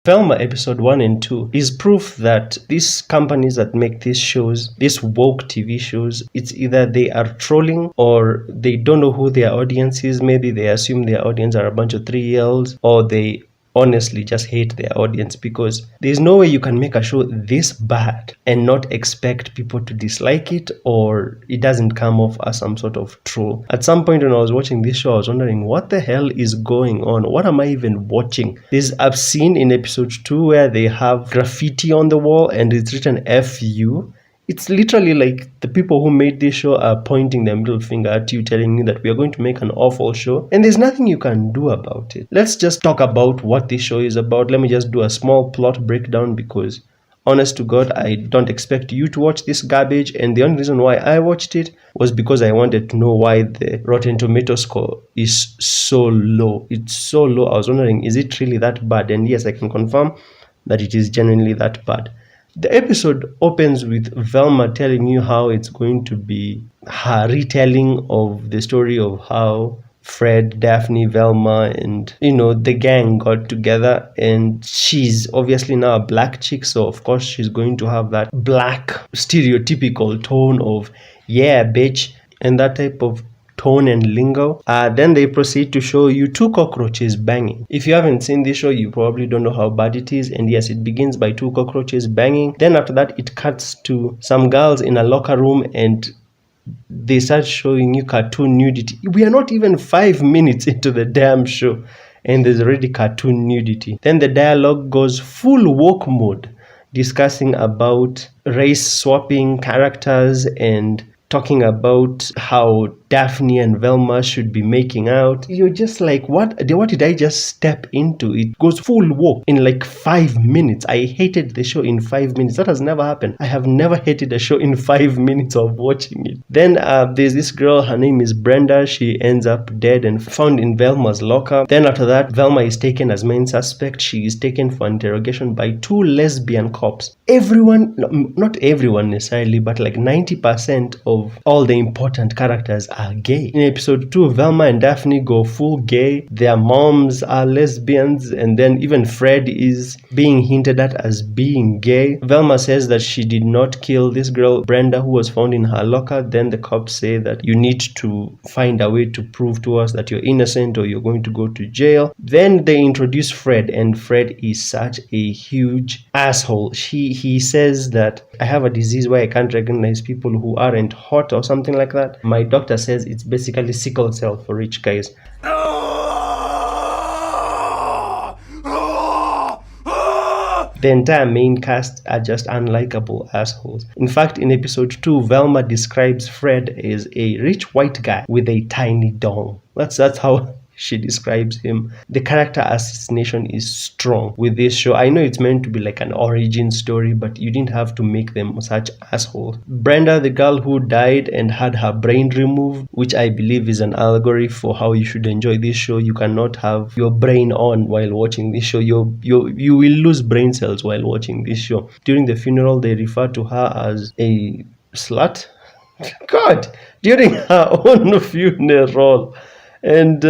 Velma episode 1 and 2 is proof that these companies that make these shows, these woke TV shows, it's either they are trolling or they don't know who their audience is. Maybe they assume their audience are a bunch of 3-year-olds, or they honestly just hate their audience, because there's no way you can make a show this bad and not expect people to dislike it, or it doesn't come off as some sort of troll. At some point when I was watching this show, I was wondering, what the hell is going on? What am I even watching? I've seen in episode 2 where they have graffiti on the wall and it's written FU. It's literally like the people who made this show are pointing their middle finger at you, telling you that we are going to make an awful show, and there's nothing you can do about it. Let's just talk about what this show is about. Let me just do a small plot breakdown, because honest to God, I don't expect you to watch this garbage, and the only reason why I watched it was because I wanted to know why the Rotten Tomato score is so low. It's so low. I was wondering, is it really that bad? And yes, I can confirm that it is genuinely that bad. The episode opens with Velma telling you how it's going to be her retelling of the story of how Fred, Daphne, Velma, and the gang got together, and she's obviously now a black chick, so of course she's going to have that black stereotypical tone of yeah bitch and that type of tone and lingo. Then they proceed to show you 2 cockroaches banging. If you haven't seen this show, you probably don't know how bad it is, and yes, it begins by 2 cockroaches banging. Then after that, it cuts to some girls in a locker room and they start showing you cartoon nudity. We are not even 5 minutes into the damn show and there's already cartoon nudity. Then the dialogue goes full woke mode, discussing about race swapping characters and talking about how Daphne and Velma should be making out. You're just like, what did I just step into? It goes full woke in like 5 minutes. I hated the show in 5 minutes. That has never happened. I have never hated a show in 5 minutes of watching it. Then there's this girl, her name is Brenda. She ends up dead and found in Velma's locker. Then after that, Velma is taken as main suspect. She is taken for interrogation by 2 lesbian cops. Everyone, not everyone necessarily, but like 90% of all the important characters are gay. In episode 2, Velma and Daphne go full gay. Their moms are lesbians, and then even Fred is being hinted at as being gay. Velma says that she did not kill this girl, Brenda, who was found in her locker. Then the cops say that you need to find a way to prove to us that you're innocent or you're going to go to jail. Then they introduce Fred, and Fred is such a huge asshole. He says that I have a disease where I can't recognize people who aren't hot or something like that. My doctor says it's basically sickle cell for rich guys. The entire main cast are just unlikable assholes. In fact, in episode 2, Velma describes Fred as a rich white guy with a tiny dong. That's how she describes him. The character assassination is strong with this show. I know it's meant to be like an origin story, but you didn't have to make them such assholes. Brenda, the girl who died and had her brain removed, which I believe is an allegory for how you should enjoy this show. You cannot have your brain on while watching this show. You will lose brain cells while watching this show. During the funeral, they refer to her as a slut. God, during her own funeral. And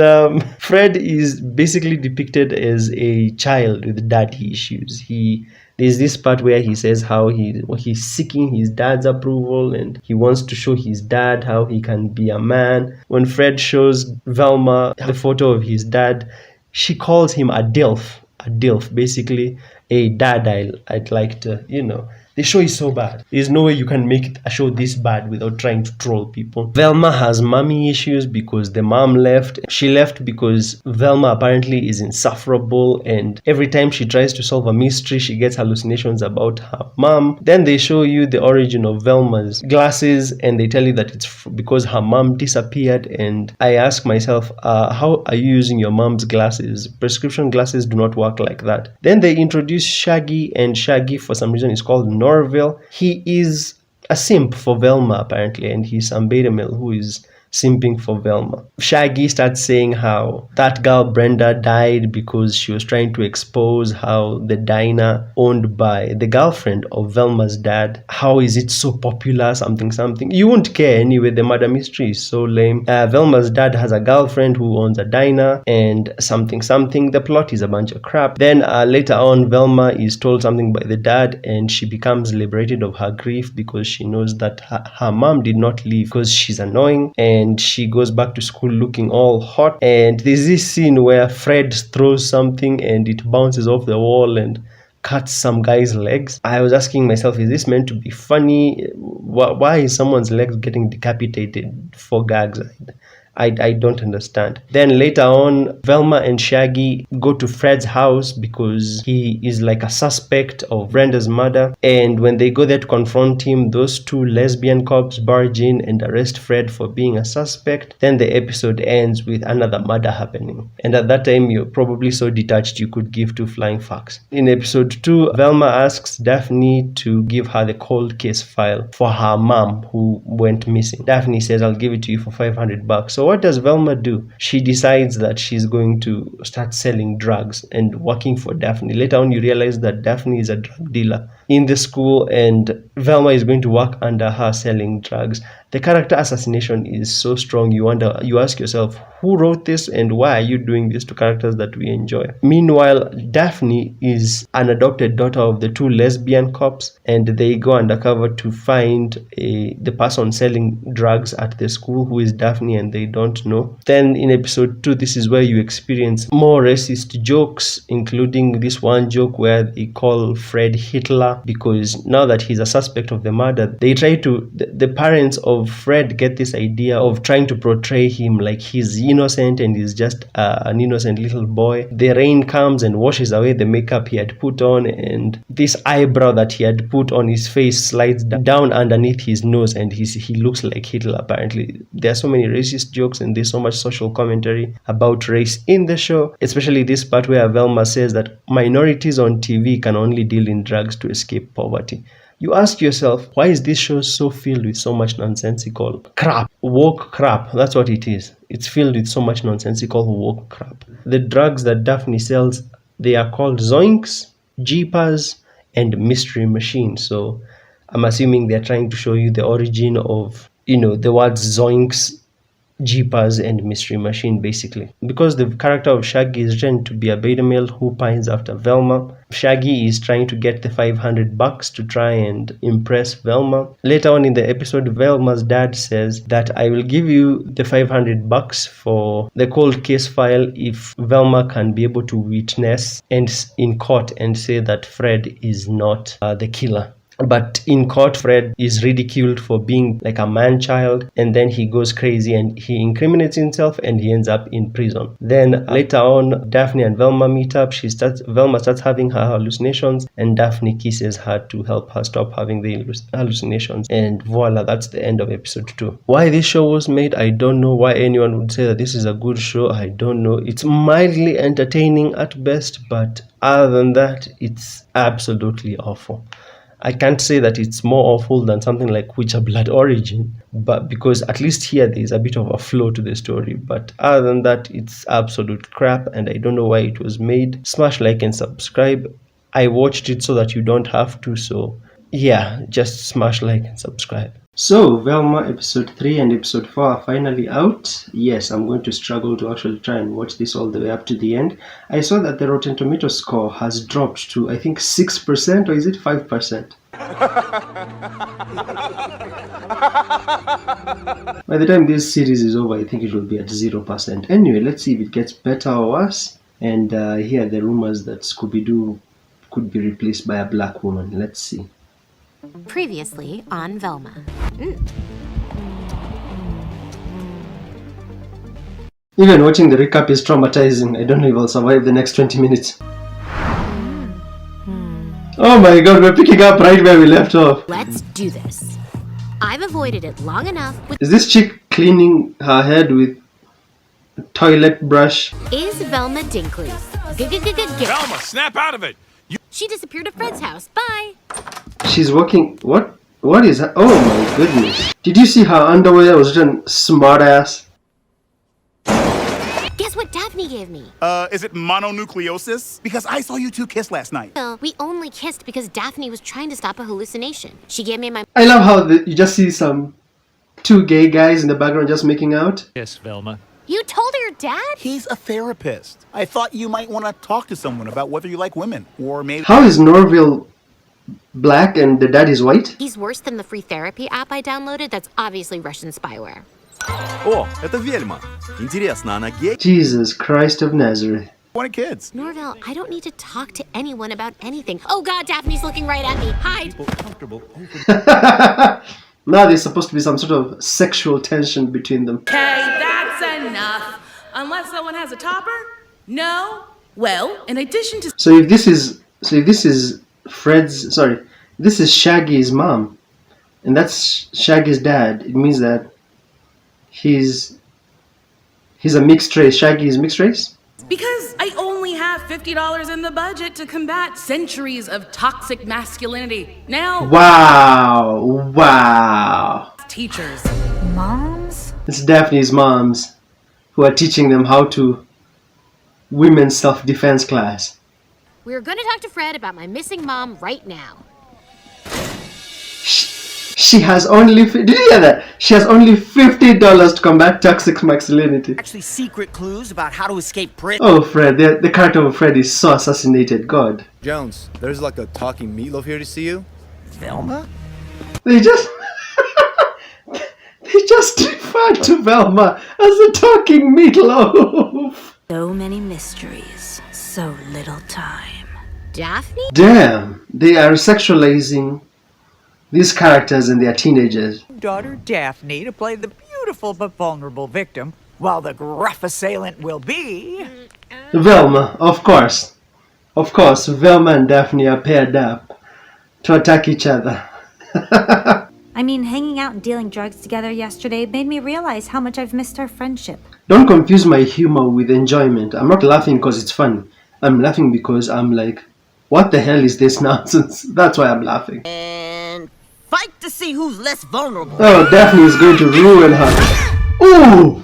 Fred is basically depicted as a child with daddy issues. There's this part where he says how he's seeking his dad's approval and he wants to show his dad how he can be a man. When Fred shows Velma the photo of his dad, she calls him a DILF. A DILF, basically a dad I'd like to, The show is so bad. There's no way you can make a show this bad without trying to troll people. Velma has mommy issues because the mom left. She left because Velma apparently is insufferable, and every time she tries to solve a mystery, she gets hallucinations about her mom. Then they show you the origin of Velma's glasses, and they tell you that it's because her mom disappeared. And I ask myself, how are you using your mom's glasses? Prescription glasses do not work like that. Then they introduce Shaggy, and Shaggy, for some reason, is called Norville. He is a simp for Velma apparently, and he's some beta male who is simping for Velma. Shaggy starts saying how that girl Brenda died because she was trying to expose how the diner owned by the girlfriend of Velma's dad, how is it so popular, something something. You won't care anyway, the murder mystery is so lame. Velma's dad has a girlfriend who owns a diner and something something. The plot is a bunch of crap. Then later on, Velma is told something by the dad and she becomes liberated of her grief because she knows that her mom did not leave because she's annoying, and she goes back to school looking all hot. And there's this scene where Fred throws something and it bounces off the wall and cuts some guy's legs. I was asking myself, is this meant to be funny? Why is someone's legs getting decapitated for gags? I don't understand. Then later on, Velma and Shaggy go to Fred's house because he is like a suspect of Brenda's murder. And when they go there to confront him, those two lesbian cops barge in and arrest Fred for being a suspect. Then the episode ends with another murder happening. And at that time, you're probably so detached you could give two flying fucks. In episode 2, Velma asks Daphne to give her the cold case file for her mom who went missing. Daphne says, I'll give it to you for $500. So what does Velma do? She decides that she's going to start selling drugs and working for Daphne. Later on, you realize that Daphne is a drug dealer in the school and Velma is going to work under her selling drugs. The character assassination is so strong, you ask yourself, who wrote this and why are you doing this to characters that we enjoy? Meanwhile, Daphne is an adopted daughter of the two lesbian cops, and they go undercover to find the person selling drugs at the school, who is Daphne, and they don't know. Then in episode 2, this is where you experience more racist jokes, including this one joke where they call Fred Hitler because now that he's a suspect of the murder, they try to, the parents of Fred get this idea of trying to portray him like he's innocent and he's just an innocent little boy. The rain comes and washes away the makeup he had put on, and this eyebrow that he had put on his face slides down underneath his nose, and he looks like Hitler apparently. There are so many racist jokes and there's so much social commentary about race in the show, especially this part where Velma says that minorities on TV can only deal in drugs to escape poverty. You ask yourself, why is this show so filled with so much nonsensical crap? Woke crap, that's what it is. It's filled with so much nonsensical woke crap. The drugs that Daphne sells, they are called Zoinks, Jeepers, and Mystery Machine. So I'm assuming they're trying to show you the origin of, the words Zoinks, Jeepers, and Mystery Machine, basically. Because the character of Shaggy is written to be a beta male who pines after Velma, Shaggy is trying to get the $500 to try and impress Velma. Later on in the episode, Velma's dad says that I will give you the $500 for the cold case file if Velma can be able to witness and in court and say that Fred is not the killer. But in court, Fred is ridiculed for being like a man-child, and then he goes crazy and he incriminates himself and he ends up in prison. Then later on, Daphne and Velma meet up. Velma starts having her hallucinations and Daphne kisses her to help her stop having the hallucinations. And voila, that's the end of episode 2. Why this show was made, I don't know. Why anyone would say that this is a good show, I don't know. It's mildly entertaining at best, but other than that, it's absolutely awful. I can't say that it's more awful than something like Witcher Blood Origin, but because at least here there's a bit of a flow to the story. But other than that, it's absolute crap, and I don't know why it was made. Smash like and subscribe. I watched it so that you don't have to, so yeah, just smash like and subscribe. So, Velma episode 3 and episode 4 are finally out. Yes, I'm going to struggle to actually try and watch this all the way up to the end. I saw that the Rotten Tomatoes score has dropped to, I think, 6%, or is it 5%? By the time this series is over, I think it will be at 0%. Anyway, let's see if it gets better or worse. And here are the rumors that Scooby-Doo could be replaced by a black woman. Let's see. Previously on Velma. Even watching the recap is traumatizing. I don't know if I'll survive the next 20 minutes. Oh my god, we're picking up right where we left off. Let's do this. I've avoided it long enough with... Is this chick cleaning her head with a toilet brush? Is Velma Dinkley. Velma, snap out of it! She disappeared at Fred's house. Bye. She's working... What? What is that? Oh my goodness. Did you see her underwear was written smart ass? Guess what Daphne gave me? Is it mononucleosis? Because I saw you two kiss last night. Well, we only kissed because Daphne was trying to stop a hallucination. She gave me my... I love how you just see some two gay guys in the background just making out. Yes, Velma. You told her your dad? He's a therapist. I thought you might want to talk to someone about whether you like women. Or maybe... How is Norville black and the dad is white? He's worse than the free therapy app I downloaded that's obviously Russian spyware. О, это Вельма. Интересно, она гей? Jesus Christ of Nazareth. wanted kids. Norville, I don't need to talk to anyone about anything. Oh god, Daphne's looking right at me. Hide! Now there's supposed to be some sort of sexual tension between them. Okay, that's enough. Unless someone has a topper? No? Well, in addition to... So if this is this is Shaggy's mom, and that's Shaggy's dad, it means that he's a mixed race. Shaggy is mixed race? Because I only have $50 in the budget to combat centuries of toxic masculinity. Now... Wow. Teachers. Moms? It's Daphne's moms who are teaching them how to women's self-defense class. We're gonna talk to Fred about my missing mom right now. She has only... Did you hear that? She has only $50 to combat toxic masculinity. Actually, secret clues about how to escape prison. Oh, Fred. The character of Fred is so assassinated. God. Jones, there's like a talking meatloaf here to see you. Velma? They just... they just referred to Velma as a talking meatloaf. So many mysteries, so little time. Daphne? Damn. They are sexualizing these characters and they are teenagers. Daughter Daphne to play the beautiful but vulnerable victim, while the gruff assailant will be... Velma, of course. Of course, Velma and Daphne are paired up to attack each other. I mean, hanging out and dealing drugs together yesterday made me realize how much I've missed our friendship. Don't confuse my humor with enjoyment. I'm not laughing because it's funny. I'm laughing because I'm like, what the hell is this nonsense? That's why I'm laughing. And fight to see who's less vulnerable. Oh, Daphne is going to ruin her. Ooh!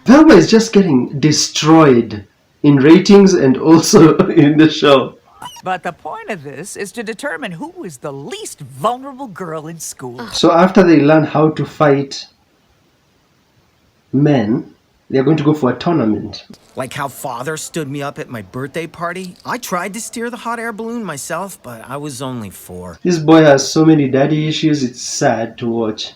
Velma is just getting destroyed in ratings and also in the show. But the point of this is to determine who is the least vulnerable girl in school. So after they learn how to fight men, they're going to go for a tournament. Like how father stood me up at my birthday party. I tried to steer the hot air balloon myself, but I was only 4. This boy has so many daddy issues, it's sad to watch.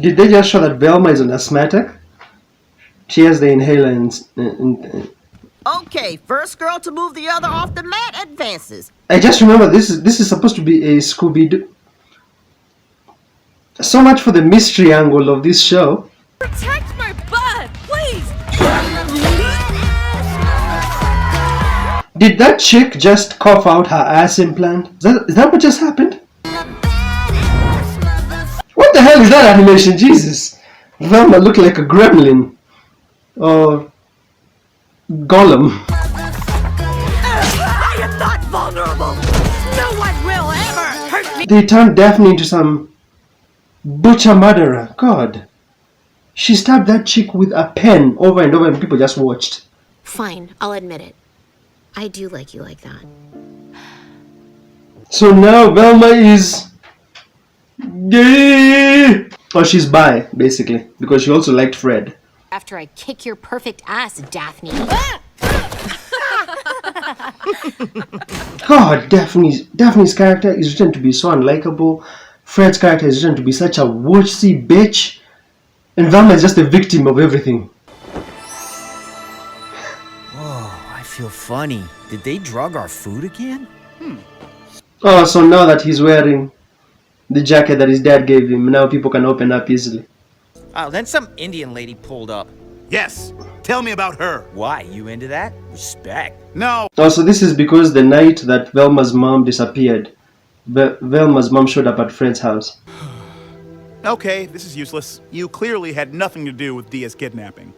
Did they just show that Velma is an asthmatic? She has the inhaler and Okay, first girl to move the other off the mat advances. I just remember this is supposed to be a Scooby-Doo. So much for the mystery angle of this show. Protect my butt, please! Did that chick just cough out her ass implant? Is that what just happened? What the hell is that animation? Jesus! Velma looked like a gremlin. Or Gollum. I am not vulnerable! No one will ever hurt me! They turned Daphne into some butcher murderer. God. She stabbed that chick with a pen over and over and people just watched. Fine, I'll admit it. I do like you like that. So now Velma is gay. Or she's bi, basically. Because she also liked Fred. After I kick your perfect ass, Daphne. God, Daphne's character is written to be so unlikable. Fred's character is written to be such a wootsy bitch. And Velma is just a victim of everything. Whoa, I feel funny. Did they drug our food again? Oh, so now that he's wearing the jacket that his dad gave him, now people can open up easily. Oh, then some Indian lady pulled up. Yes. Tell me about her. Why, you into that? Respect. No. Oh, so this is because the night that Velma's mom disappeared, Velma's mom showed up at Fred's house. Okay, this is useless. You clearly had nothing to do with Dia's kidnapping.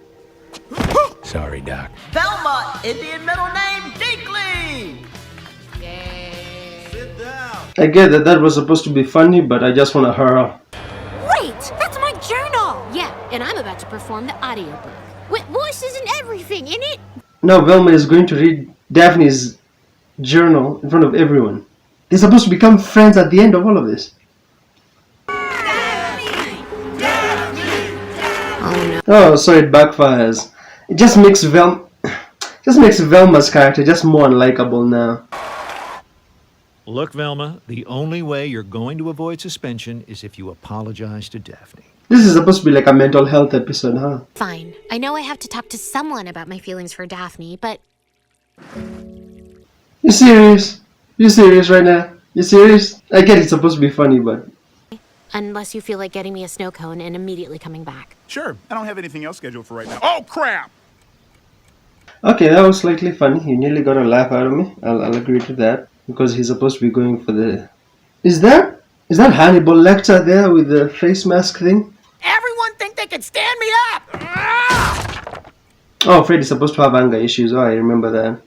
Sorry, Doc. Velma, Indian middle name, Dinkley! Sit down. I get that that was supposed to be funny, but I just want to hurl. Wait, that's my journal! Yeah, and I'm about to perform the audiobook. With voices and everything in it. Now Velma is going to read Daphne's journal in front of everyone. They're supposed to become friends at the end of all of this. Oh, so it backfires. It just makes Velma's character just more unlikable now. Look, Velma, the only way you're going to avoid suspension is if you apologize to Daphne. This is supposed to be like a mental health episode, huh? Fine. I know I have to talk to someone about my feelings for Daphne, but... You serious? You serious right now? You serious? I get it's supposed to be funny, but... Unless you feel like getting me a snow cone and immediately coming back. Sure, I don't have anything else scheduled for right now. Oh, crap! Okay, that was slightly funny. You nearly got a laugh out of me. I'll agree to that. Because he's supposed to be going for the... Is that Hannibal Lecter there with the face mask thing? Everyone think they can stand me up! Oh, Freddy's supposed to have anger issues. Oh, I remember that.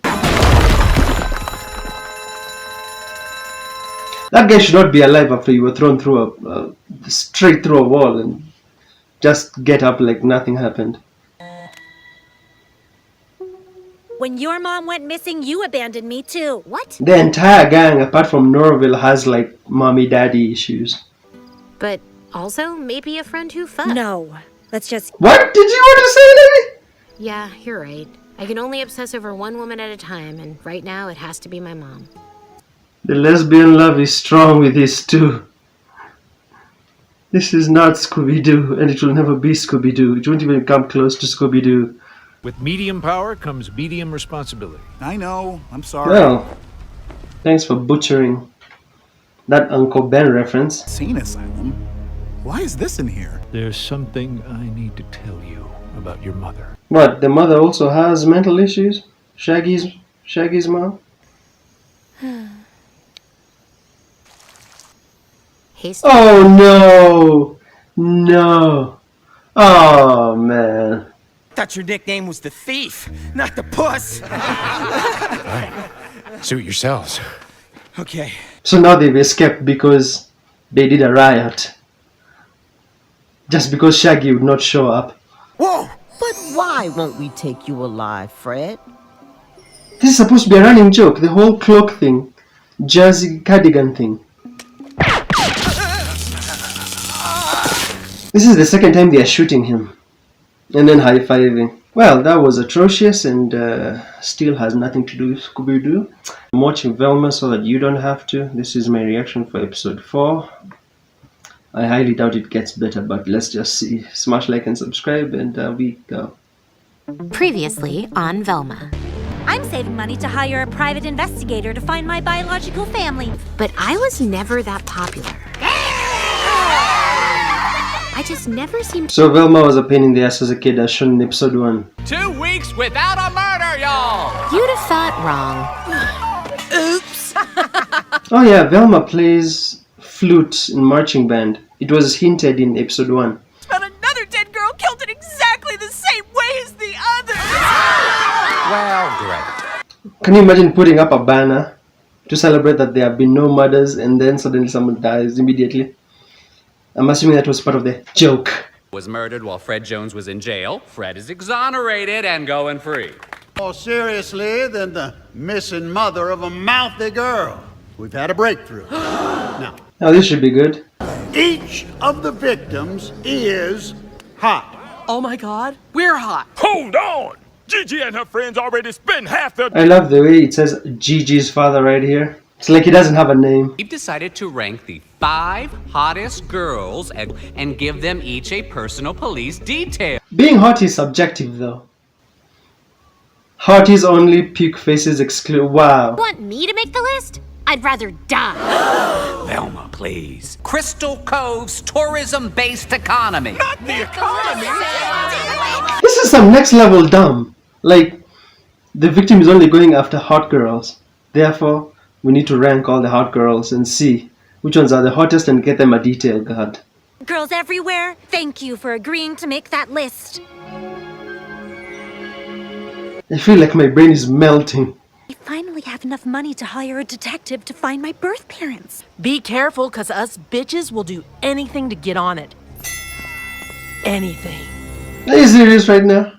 That guy should not be alive after you were thrown through straight through a wall and just get up like nothing happened. When your mom went missing, you abandoned me too. What? The entire gang, apart from Norville, has like mommy-daddy issues. But also maybe a friend who fucked. No, let's just... What did you want to say, lady? Yeah, you're right. I can only obsess over one woman at a time, and right now it has to be my mom. The lesbian love is strong with this too. This is not Scooby-Doo, and it will never be Scooby-Doo. It won't even come close to Scooby-Doo. With medium power comes medium responsibility. I know, I'm sorry. Well, thanks for butchering that Uncle Ben reference. Insane asylum? Why is this in here? There's something I need to tell you about your mother. What, the mother also has mental issues? Shaggy's mom? Oh no! No! Oh man. Thought your nickname was the Thief, not the Puss! Right. Suit yourselves. Okay. So now they've escaped because they did a riot. Just because Shaggy would not show up. Whoa! But why won't we take you alive, Fred? This is supposed to be a running joke, the whole cloak thing. Jersey cardigan thing. This is the second time they are shooting him. And then high-fiving. Well, that was atrocious and still has nothing to do with Scooby-Doo. I'm watching Velma so that you don't have to. This is my reaction for episode 4. I highly doubt it gets better, but let's just see. Smash like and subscribe and we go. Previously on Velma. I'm saving money to hire a private investigator to find my biological family. But I was never that popular. I just never seemed... So Velma was a pain in the ass as a kid as shown in episode 1. 2 weeks without a murder, y'all! You'd have thought wrong. Oops! Oh yeah, Velma plays flute in marching band. It was hinted in episode 1. And another dead girl killed in exactly the same way as the others! Well, great. Can you imagine putting up a banner to celebrate that there have been no murders and then suddenly someone dies immediately? I'm assuming that was part of the joke. Was murdered while Fred Jones was in jail. Fred is exonerated and going free. More seriously than the missing mother of a mouthy girl. We've had a breakthrough. Now, This should be good. each of the victims is hot. Oh my god, we're hot. Hold on! Gigi and her friends already spent half their... I love the way it says Gigi's father right here. It's like he doesn't have a name. We've decided to rank the 5 hottest girls and give them each a personal police detail. Being hot is subjective though. Hot is only puke faces exclude. Wow. Want me to make the list? I'd rather die. Velma, please. Crystal Cove's tourism-based economy. Not the economy! This is some next level dumb. Like, the victim is only going after hot girls. Therefore, we need to rank all the hot girls and see which ones are the hottest and get them a detail card. Girls everywhere, thank you for agreeing to make that list. I feel like my brain is melting. I finally have enough money to hire a detective to find my birth parents. Be careful, cause us bitches will do anything to get on it. Anything. Are you serious right now?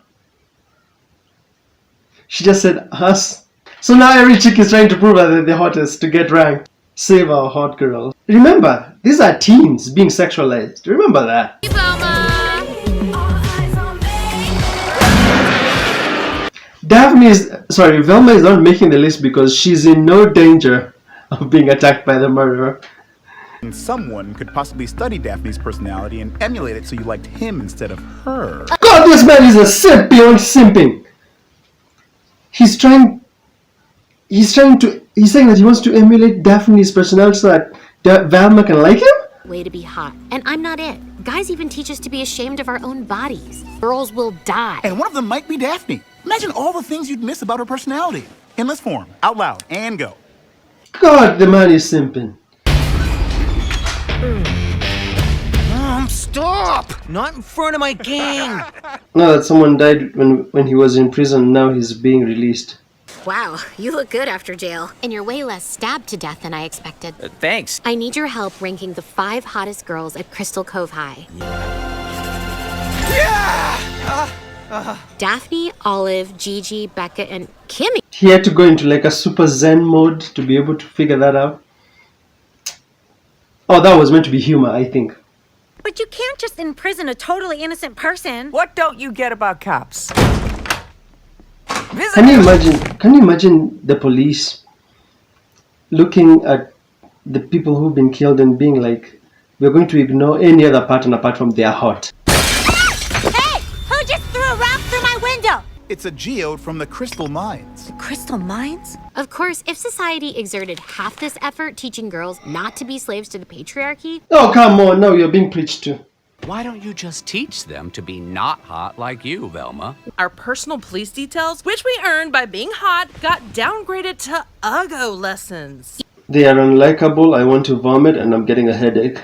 She just said us. So now every chick is trying to prove that they're the hottest to get ranked. Save our hot girls. Remember, these are teens being sexualized. Remember that. Hey, Velma! Velma is not making the list because she's in no danger of being attacked by the murderer. And someone could possibly study Daphne's personality and emulate it so you liked him instead of her. God, this man is a simp beyond simping. He's saying that he wants to emulate Daphne's personality so that Velma can like him? Way to be hot. And I'm not it. Guys even teach us to be ashamed of our own bodies. Girls will die. And one of them might be Daphne. Imagine all the things you'd miss about her personality. In this form, out loud, and go. God, the man is simping. Stop! Not in front of my gang! Now that someone died when he was in prison, now he's being released. Wow, you look good after jail. And you're way less stabbed to death than I expected. Thanks. I need your help ranking the 5 hottest girls at Crystal Cove High. Daphne, Olive, Gigi, Becca, and Kimmy. He had to go into like a super zen mode to be able to figure that out. Oh, that was meant to be humor, I think. But you can't just imprison a totally innocent person. What don't you get about cops? Can you imagine the police looking at the people who've been killed and being like, we're going to ignore any other pattern apart from they're hot. Hey! Who just threw a rock through my window? It's a geode from the Crystal Mines. Crystal Mines? Of course, if society exerted half this effort teaching girls not to be slaves to the patriarchy... Oh, come on, now you're being preached to. Why don't you just teach them to be not hot like you, Velma? Our personal police details, which we earned by being hot, got downgraded to Uggo lessons. They are unlikable, I want to vomit, and I'm getting a headache.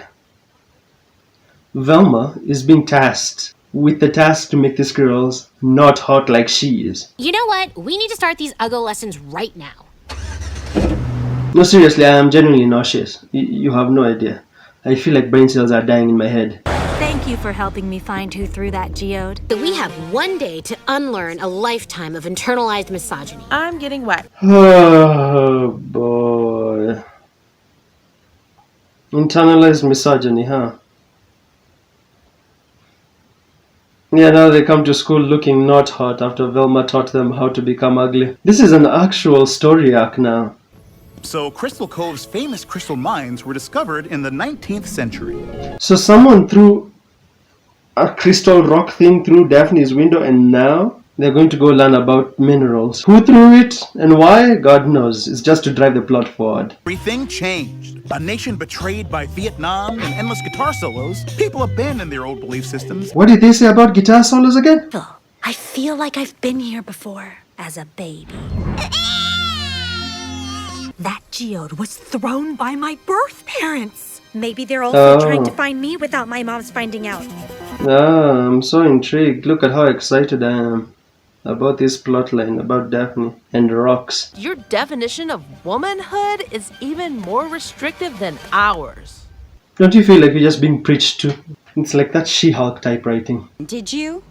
Velma is being tasked with the task to make these girls not hot like she is. You know what? We need to start these Uggo lessons right now. No, seriously, I am genuinely nauseous. You have no idea. I feel like brain cells are dying in my head. Thank you for helping me find who threw that geode. So we have one day to unlearn a lifetime of internalized misogyny. I'm getting wet. Oh, boy. Internalized misogyny, huh? Yeah, now they come to school looking not hot after Velma taught them how to become ugly. This is an actual story arc now. So Crystal Cove's famous crystal mines were discovered in the 19th century. So someone threw a crystal rock thing through Daphne's window and now they're going to go learn about minerals. Who threw it and why? God knows. It's just to drive the plot forward. Everything changed. A nation betrayed by Vietnam and endless guitar solos, people abandoned their old belief systems. What did they say about guitar solos again? I feel like I've been here before, as a baby. That geode was thrown by my birth parents. Maybe they're also trying to find me without my mom's finding out. Ah, I'm so intrigued. Look at how excited I am about this plotline about Daphne and rocks. Your definition of womanhood is even more restrictive than ours. Don't you feel like you're just being preached to? It's like that She-Hulk type writing. Did you?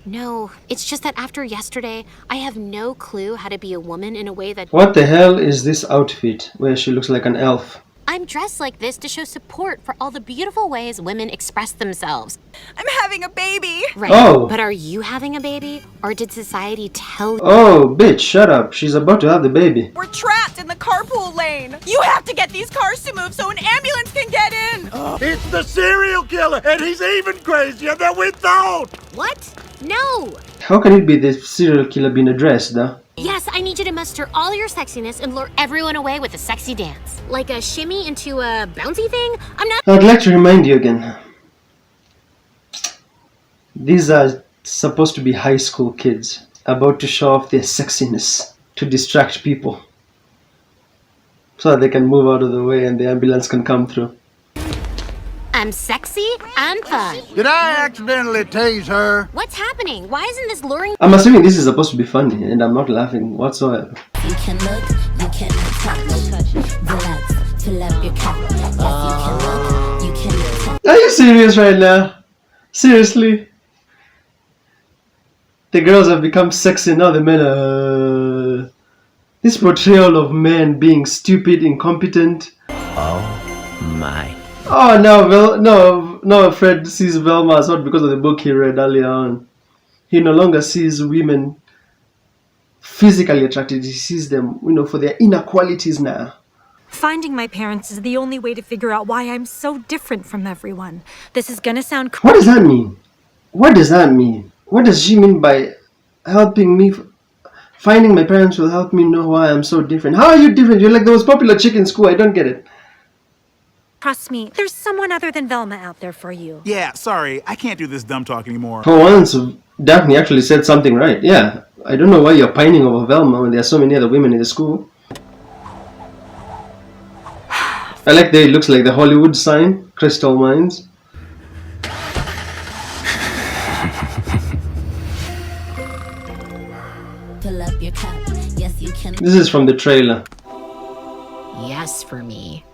No, it's just that after yesterday, I have no clue how to be a woman in a way that... What the hell is this outfit where she looks like an elf? I'm dressed like this to show support for all the beautiful ways women express themselves. I'm having a baby! Right, Oh. But are you having a baby? Or did society tell you? Oh, bitch, shut up. She's about to have the baby. We're trapped in the carpool lane! You have to get these cars to move so an ambulance can get in! It's the serial killer, and he's even crazier than we thought! What? No! How can it be the serial killer being addressed, though? Yes, I need you to muster all your sexiness and lure everyone away with a sexy dance. Like a shimmy into a bouncy thing? I'm not- I'd like to remind you again. These are supposed to be high school kids about to show off their sexiness to distract people so that they can move out of the way and the ambulance can come through. I'm sexy and fun. Did I accidentally tase her? What's happening? Why isn't this luring? I'm assuming this is supposed to be funny, and I'm not laughing whatsoever. You can look, you can touch. Relax, fill up your cup. Yes, you can look, you can touch. Are you serious right now? Seriously? The girls have become sexy now, the men are... This portrayal of men being stupid, incompetent. Oh my. Oh no, Fred sees Velma as hot because of the book he read earlier on. He no longer sees women physically attracted, he sees them, for their inner qualities now. Finding my parents is the only way to figure out why I'm so different from everyone. This is gonna sound What does that mean? What does that mean? What does she mean by helping me? Finding my parents will help me know why I'm so different. How are you different? You're like the most popular chick in school. I don't get it. Trust me, there's someone other than Velma out there for you. Yeah, sorry, I can't do this dumb talk anymore. For once, Daphne actually said something right. Yeah, I don't know why you're pining over Velma when there are so many other women in the school. I like that it looks like the Hollywood sign, Crystal Mines. Fill up your cup. Yes, you can. This is from the trailer. Yes, for me.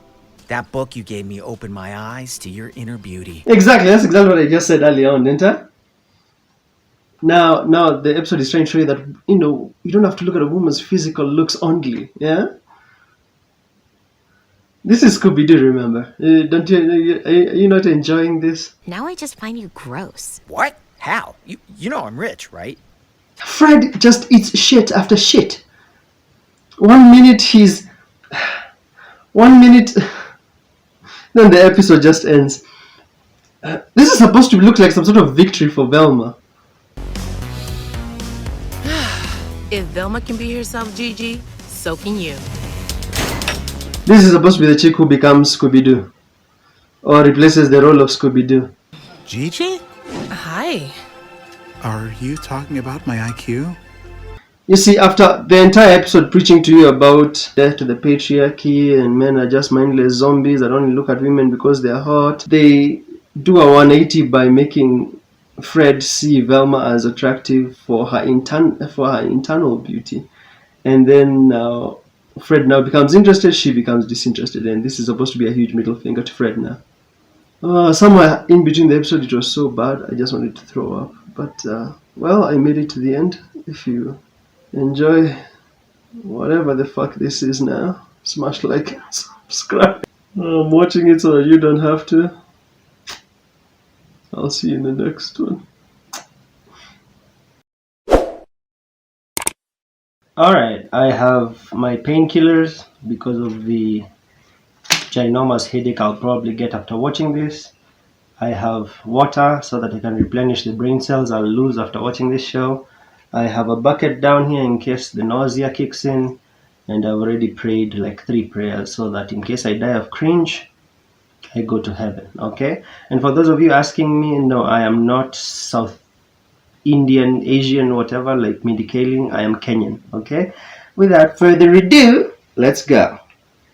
That book you gave me opened my eyes to your inner beauty. Exactly, that's exactly what I just said earlier on, didn't I? Now the episode is trying to show you that, you don't have to look at a woman's physical looks only, yeah? This is Scooby-Doo, remember? Are you not enjoying this? Now I just find you gross. What? How? You know I'm rich, right? Fred just eats shit after shit. 1 minute he's... 1 minute... Then the episode just ends. This is supposed to look like some sort of victory for Velma. If Velma can be herself, Gigi, so can you. This is supposed to be the chick who becomes Scooby-Doo. Or replaces the role of Scooby-Doo. Gigi? Hi. Are you talking about my IQ? You see, after the entire episode preaching to you about death to the patriarchy and men are just mindless zombies that only look at women because they're hot, they do a 180 by making Fred see Velma as attractive for her internal beauty. And then Fred now becomes interested, she becomes disinterested, and this is supposed to be a huge middle finger to Fred now. Somewhere in between the episode it was so bad I just wanted to throw up. But, well, I made it to the end. If you enjoy whatever the fuck this is now, smash like and subscribe. I'm watching it so you don't have to. I'll see you in the next one. Alright, I have my painkillers because of the ginormous headache I'll probably get after watching this. I have water so that I can replenish the brain cells I'll lose after watching this show. I have a bucket down here in case the nausea kicks in, and I've already prayed like 3 prayers so that in case I die of cringe, I go to heaven, okay? And for those of you asking me, no, I am not South Indian, Asian, whatever, like Mindy Kaling. I am Kenyan, okay? Without further ado, let's go.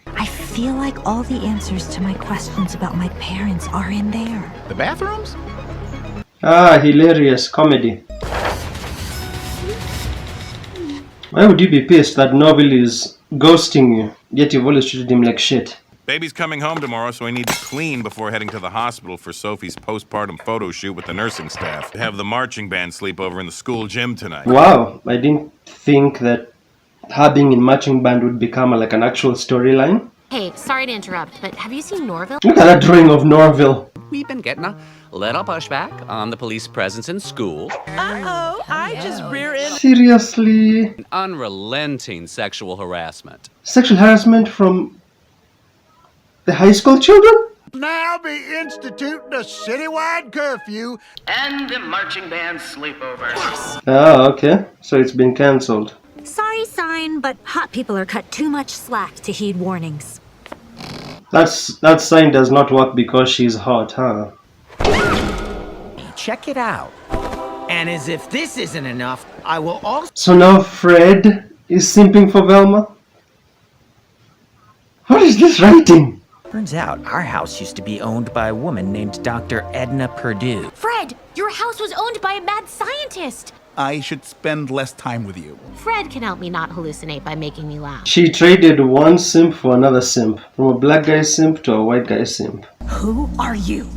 I feel like all the answers to my questions about my parents are in there. The bathrooms? Ah, hilarious comedy. Why would you be pissed that Novel is ghosting you, yet you've always treated him like shit? Baby's coming home tomorrow, so I need to clean before heading to the hospital for Sophie's postpartum photo shoot with the nursing staff. They have the marching band sleep over in the school gym tonight. Wow, I didn't think that her being in marching band would become like an actual storyline. Hey, sorry to interrupt, but have you seen Norville? Look at that drawing of Norville. We've been getting a little pushback on the police presence in school. Uh-oh, I just rear-ended. Seriously? Unrelenting sexual harassment. Sexual harassment from the high school children? Now be instituting a citywide curfew and the marching band sleepover. Yes. Ah, okay. So it's been cancelled. Sorry, sign, but hot people are cut too much slack to heed warnings. That sign does not work because she's hot, huh? Check it out. And as if this isn't enough, I will also... So now Fred is simping for Velma? What is this writing? Turns out our house used to be owned by a woman named Dr. Edna Purdue. Fred, your house was owned by a mad scientist. I should spend less time with you. Fred can help me not hallucinate by making me laugh. She traded one simp for another simp. From a black guy simp to a white guy simp. Who are you?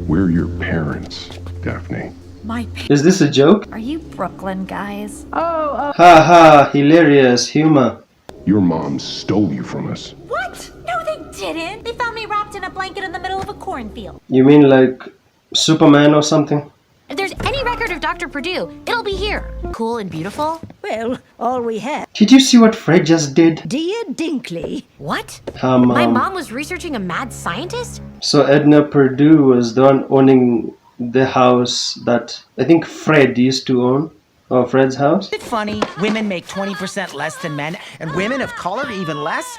We're your parents, Daphne. My Is this a joke? Are you Brooklyn guys? Ha ha, hilarious humor. Your mom stole you from us. What? No, they didn't. They found me wrapped in a blanket in the middle of a cornfield. You mean like Superman or something? If there's any record of Dr. Purdue, it'll be here. Cool and beautiful. Well, all we have. Did you see what Fred just did? Dear Dinkley. What? Mom. My mom was researching a mad scientist? So Edna Purdue was the one owning the house that I think Fred used to own. Or Fred's house? Is it funny? Women make 20% less than men, and women of color even less?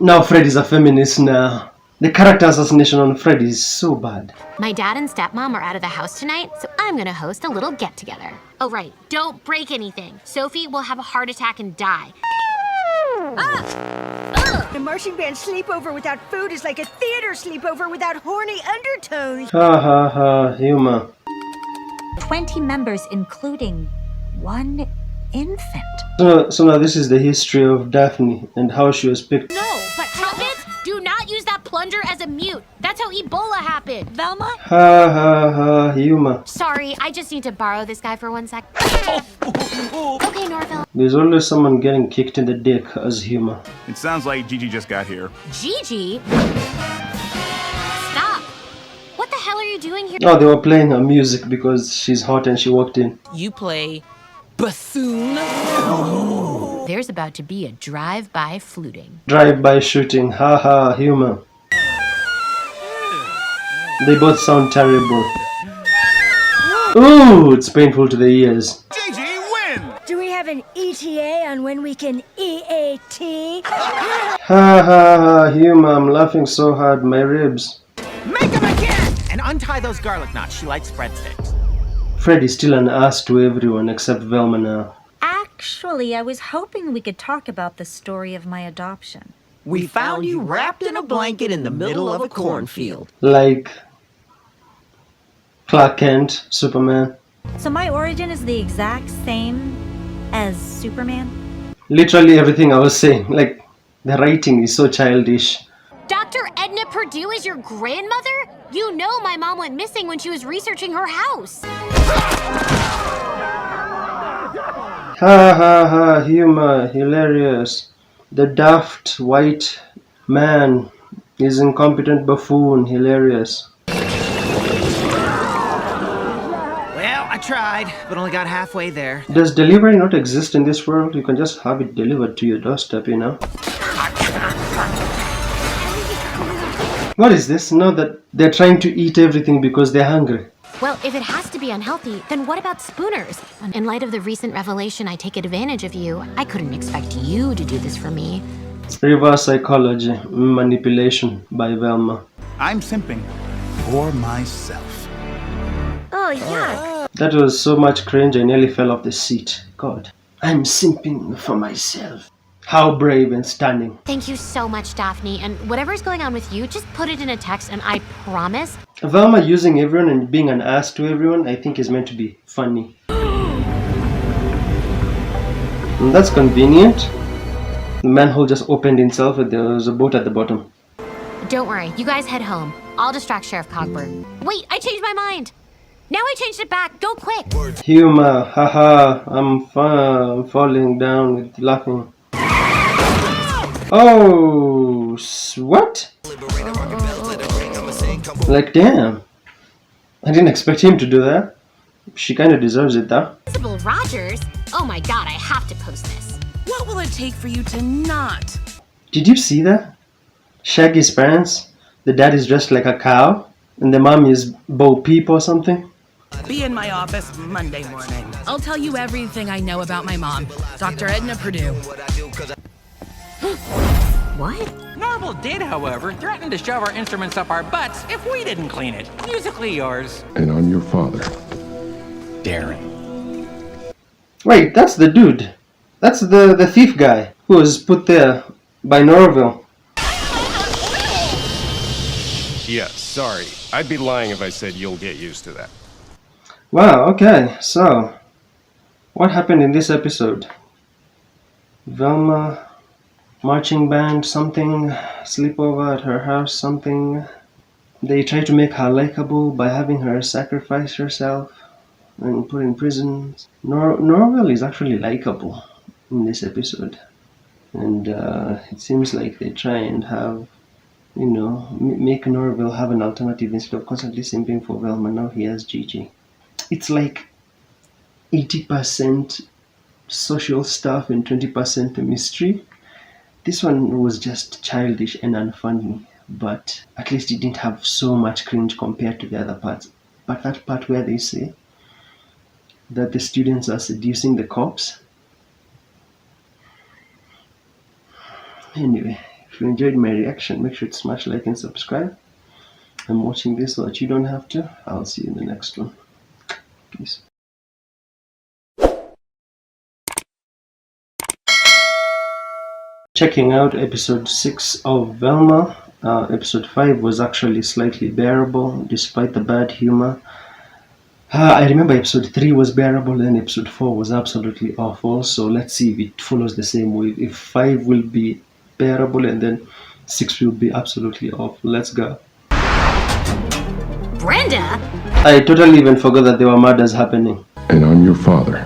Now Fred is a feminist now. The character assassination on Fred is so bad. My dad and stepmom are out of the house tonight, so I'm gonna host a little get-together. Oh right, don't break anything. Sophie will have a heart attack and die. A marching band sleepover without food is like a theater sleepover without horny undertones. Ha ha ha, humor. 20 members, including one infant. So now this is the history of Daphne and how she was picked. No, but puppets, do not use that plunger as a mute. That's how Ebola happened. Velma? Ha ha ha, humor. Sorry, I just need to borrow this guy for 1 sec. Okay, Norville. There's always someone getting kicked in the dick as humor. It sounds like Gigi just got here. Gigi? Stop. What the hell are you doing here? Oh, they were playing her music because she's hot and she walked in. You play bassoon? There's about to be a drive-by fluting. Drive-by shooting, haha, humor. They both sound terrible. Ooh, it's painful to the ears. Gigi, win! Do we have an ETA on when we can EAT? Ha ha ha, humor, I'm laughing so hard, my ribs. Make them again! And untie those garlic knots. She likes breadsticks. Fred is still an ass to everyone except Velma now. Actually, I was hoping we could talk about the story of my adoption. We found you wrapped in a blanket in the middle of a cornfield. Like Clark Kent, Superman. So my origin is the exact same as Superman? Literally everything I was saying. Like, the writing is so childish. Dr. Edna Purdue is your grandmother? You know my mom went missing when she was researching her house. Ha ha ha, humor, hilarious. The daft white man is incompetent buffoon, hilarious. Well, I tried, but only got halfway there. Does delivery not exist in this world? You can just have it delivered to your doorstep, you know? What is this? Now that they're trying to eat everything because they're hungry. Well, if it has to be unhealthy, then what about spooners? In light of the recent revelation I take advantage of you, I couldn't expect you to do this for me. Reverse psychology, manipulation by Velma. I'm simping for myself. Oh, yeah. That was so much cringe I nearly fell off the seat. God, I'm simping for myself. How brave and stunning. Thank you so much, Daphne, and whatever's going on with you, just put it in a text and I promise. Velma using everyone and being an ass to everyone, I think is meant to be funny. And that's convenient. The manhole just opened itself and there was a boat at the bottom. Don't worry, you guys head home. I'll distract Sheriff Cogburn. Wait, I changed my mind! Now I changed it back, go quick! Humor, haha, I'm falling down with laughing. Oh, what? Like, damn. I didn't expect him to do that. She kind of deserves it, though. Principal Rogers? Oh my god, I have to post this. What will it take for you to not? Did you see that? Shaggy's parents? The dad is dressed like a cow, and the mom is Bo Peep or something. Be in my office Monday morning. I'll tell you everything I know about my mom, Dr. Edna Purdue. What? Norval did, however, threaten to shove our instruments up our butts if we didn't clean it. Musically yours. And I'm your father. Darren. Wait, that's the dude. That's the thief guy who was put there by Norville. Yeah, sorry. I'd be lying if I said you'll get used to that. Wow, okay, so what happened in this episode? Velma, marching band, something, sleepover at her house, something. They try to make her likable by having her sacrifice herself and put in prison. Norval is actually likable in this episode. And it seems like they try and have, you know, make Norval have an alternative instead of constantly simping for Velma. Now he has Gigi. It's like 80% social stuff and 20% mystery. This one was just childish and unfunny, but at least it didn't have so much cringe compared to the other parts. But that part where they say that the students are seducing the cops. Anyway, if you enjoyed my reaction, make sure to smash like and subscribe. I'm watching this so that you don't have to. I'll see you in the next one. Peace. Checking out episode 6 of Velma. Episode 5 was actually slightly bearable despite the bad humor. I remember episode 3 was bearable and episode 4 was absolutely awful. So let's see if it follows the same way. If 5 will be bearable and then 6 will be absolutely awful. Let's go. Brenda? I totally even forgot that there were murders happening. And I'm your father,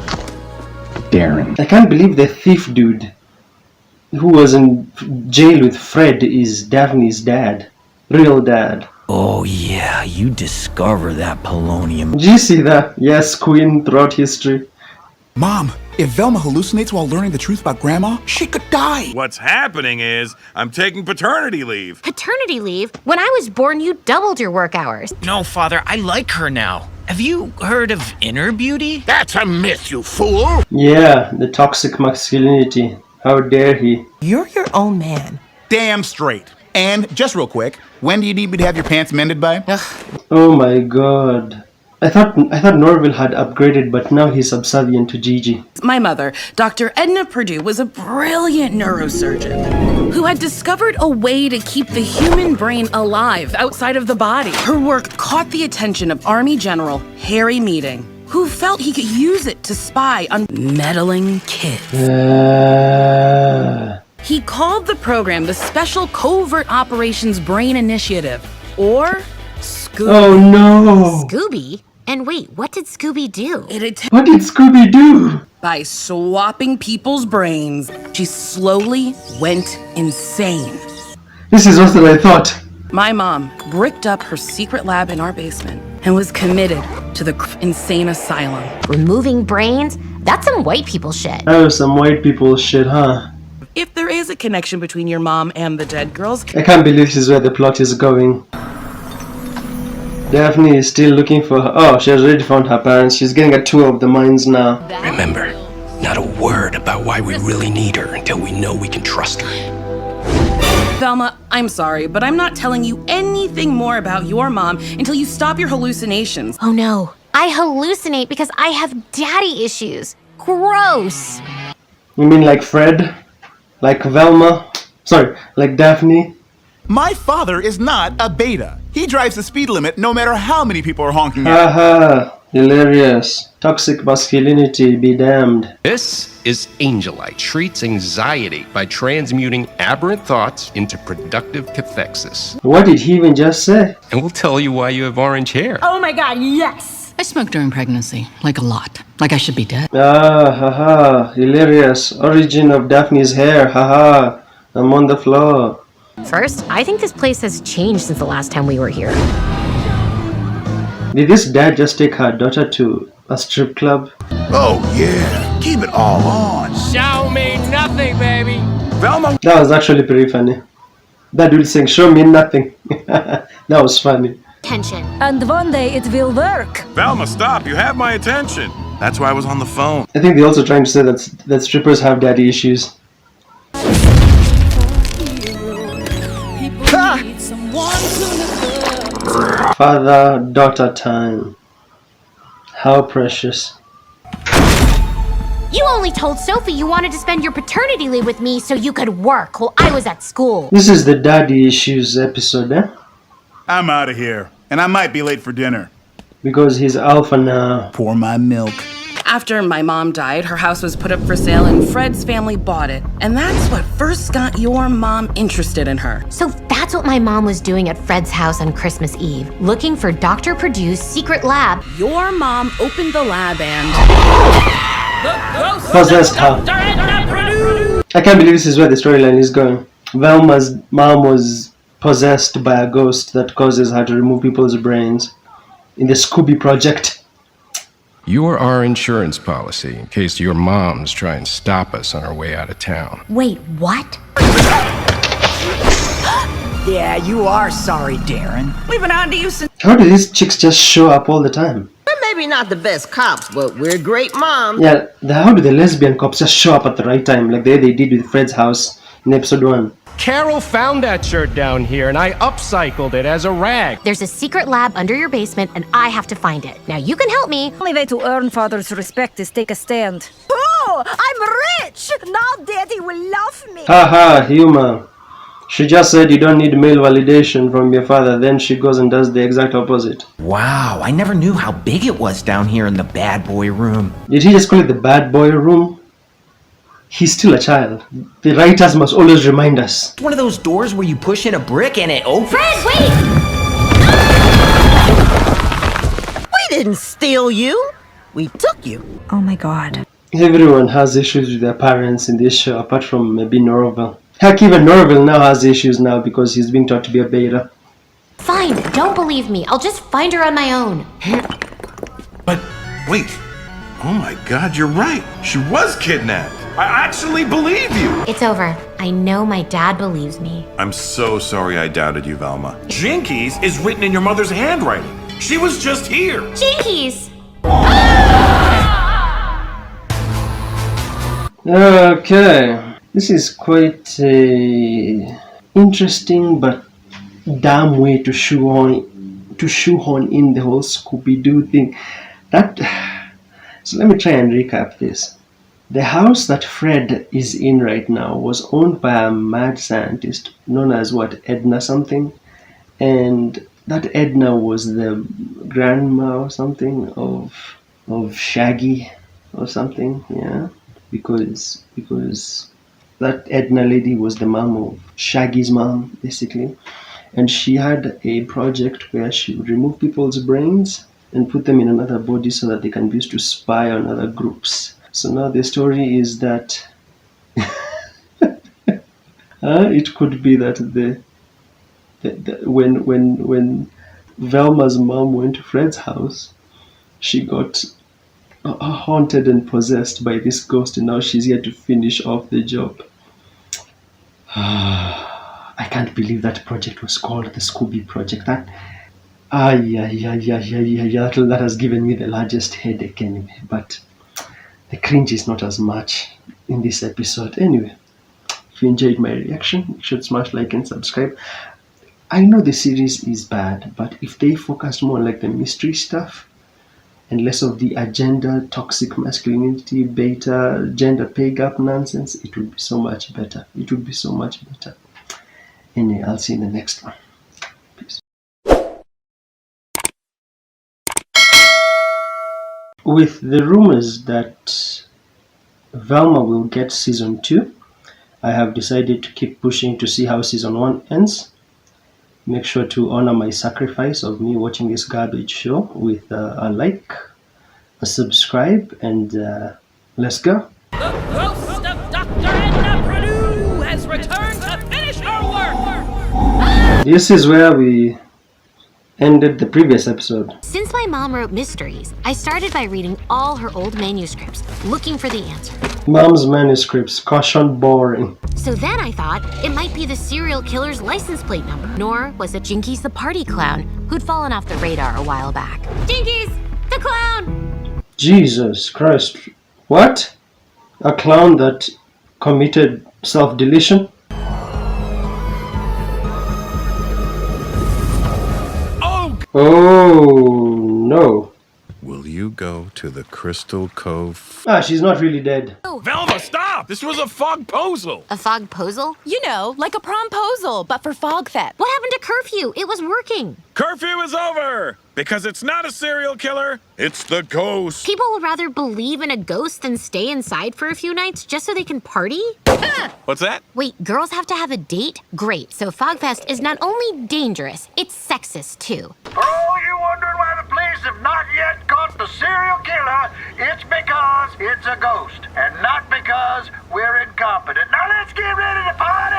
Darren. I can't believe the thief dude who was in jail with Fred is Daphne's dad. Real dad. Oh yeah, you discover that polonium. Did you see that? Yes, Queen throughout history. Mom, if Velma hallucinates while learning the truth about Grandma, she could die. What's happening is I'm taking paternity leave. Paternity leave? When I was born, you doubled your work hours. No, Father, I like her now. Have you heard of inner beauty? That's a myth, you fool! Yeah, the toxic masculinity. How dare he? You're your own man. Damn straight. And, just real quick, when do you need me to have your pants mended by? Oh my god. I thought Norval had upgraded, but now he's subservient to Gigi. My mother, Dr. Edna Perdue, was a brilliant neurosurgeon who had discovered a way to keep the human brain alive outside of the body. Her work caught the attention of Army General Harry Meeting, who felt he could use it to spy on meddling kids. He called the program the Special Covert Operations Brain Initiative, or Scooby. Oh no! Scooby? And wait, what did Scooby do? What did Scooby do? By swapping people's brains, she slowly went insane. This is what I thought. My mom bricked up her secret lab in our basement and was committed to the insane asylum. Removing brains? That's some white people shit. That was some white people shit, huh? If there is a connection between your mom and the dead girls... I can't believe this is where the plot is going. Daphne is still looking for her. Oh, she has already found her parents. She's getting a tour of the mines now. Remember, not a word about why we really need her until we know we can trust her. Velma, I'm sorry, but I'm not telling you anything more about your mom until you stop your hallucinations. Oh no, I hallucinate because I have daddy issues. Gross. You mean like Fred? Like Velma? Sorry, like Daphne? My father is not a beta. He drives the speed limit no matter how many people are honking at him. Haha, hilarious. Toxic masculinity be damned. This is Angelite treats anxiety by transmuting aberrant thoughts into productive cathexis. What did he even just say? And we'll tell you why you have orange hair. Oh my god, yes! I smoked during pregnancy, like a lot. Like I should be dead. Ah, haha, hilarious. Origin of Daphne's hair, haha. I'm on the floor. First, I think this place has changed since the last time we were here. Did this dad just take her daughter to a strip club? Oh yeah, keep it all on. Show me nothing, baby. Velma. That was actually pretty funny. That dude saying, show me nothing. That was funny. Tension. And one day it will work. Velma, stop. You have my attention. That's why I was on the phone. I think they're also trying to say that strippers have daddy issues. Father-daughter time. How precious. You only told Sophie you wanted to spend your paternity leave with me so you could work while I was at school. This is the daddy issues episode, eh? I'm out of here, and I might be late for dinner. Because he's alpha now. Pour my milk. After my mom died, her house was put up for sale and Fred's family bought it. And that's what first got your mom interested in her. So that's what my mom was doing at Fred's house on Christmas Eve, looking for Dr. Purdue's secret lab. Your mom opened the lab and... Possessed her. I can't believe this is where the storyline is going. Velma's mom was possessed by a ghost that causes her to remove people's brains in the Scooby project. You're our insurance policy in case your moms try and stop us on our way out of town. Wait, what? Yeah, you are sorry, Darren. We've been on to you since... How do these chicks just show up all the time? We're maybe not the best cops, but we're great moms. Yeah, how do the lesbian cops just show up at the right time, like they did with Fred's house in episode 1? Carol found that shirt down here, and I upcycled it as a rag. There's a secret lab under your basement, and I have to find it. Now you can help me. Only way to earn father's respect is take a stand. Oh, I'm rich! Now Daddy will love me. Haha, humor. She just said you don't need male validation from your father, then she goes and does the exact opposite. Wow, I never knew how big it was down here in the bad boy room. Did he just call it the bad boy room? He's still a child. The writers must always remind us. One of those doors where you push in a brick and it opens. Fred, wait! We didn't steal you. We took you. Oh my god. Everyone has issues with their parents in this show, apart from maybe Norville. Heck, even Norville now has issues now because he's being taught to be a beta. Fine, don't believe me. I'll just find her on my own. But wait. Oh my God, you're right. She was kidnapped. I actually believe you. It's over. I know my dad believes me. I'm so sorry I doubted you, Velma. Jinkies is written in your mother's handwriting. She was just here. Jinkies! Okay. This is quite a interesting but damn way to shoehorn in the whole Scooby-Doo thing. So let me try and recap this. The house that Fred is in right now was owned by a mad scientist known as Edna something, and that Edna was the grandma or something of Shaggy or something, yeah, because that Edna lady was the mom of Shaggy's mom basically, and she had a project where she would remove people's brains and put them in another body so that they can be used to spy on other groups. So now the story is that it could be that when Velma's mom went to Fred's house, she got haunted and possessed by this ghost, and now she's here to finish off the job. I can't believe that project was called the Scooby Project. That has given me the largest headache anyway, but the cringe is not as much in this episode. Anyway, if you enjoyed my reaction, make sure to smash like and subscribe. I know the series is bad, but if they focused more on like the mystery stuff and less of the agenda, toxic masculinity, beta, gender pay gap nonsense, it would be so much better. It would be so much better. Anyway, I'll see you in the next one. Peace. With the rumors that Velma will get season 2, I have decided to keep pushing to see how season 1 ends. Make sure to honor my sacrifice of me watching this garbage show with a like, a subscribe, and let's go. The ghost of Dr. Edna Purdue has returned to finish her work! This is where we ended the previous episode. Since my mom wrote mysteries, I started by reading all her old manuscripts, looking for the answer. Mom's manuscripts, caution boring. So then I thought it might be the serial killer's license plate number. Nor was it Jinkies the party clown, who'd fallen off the radar a while back. Jinkies, the clown! Jesus Christ. What? A clown that committed self-deletion? Oh no. Will you you go to the Crystal Cove? Ah, she's not really dead. Velma, stop! This was a fogposal! A fogposal? You know, like a promposal, but for FogFest. What happened to curfew? It was working. Curfew is over! Because it's not a serial killer, it's the ghost. People would rather believe in a ghost than stay inside for a few nights just so they can party? What's that? Wait, girls have to have a date? Great, so FogFest is not only dangerous, it's sexist too. For all you wondering why the police have not yet caught the serial killer, it's because it's a ghost, and not because we're incompetent. Now let's get ready to party!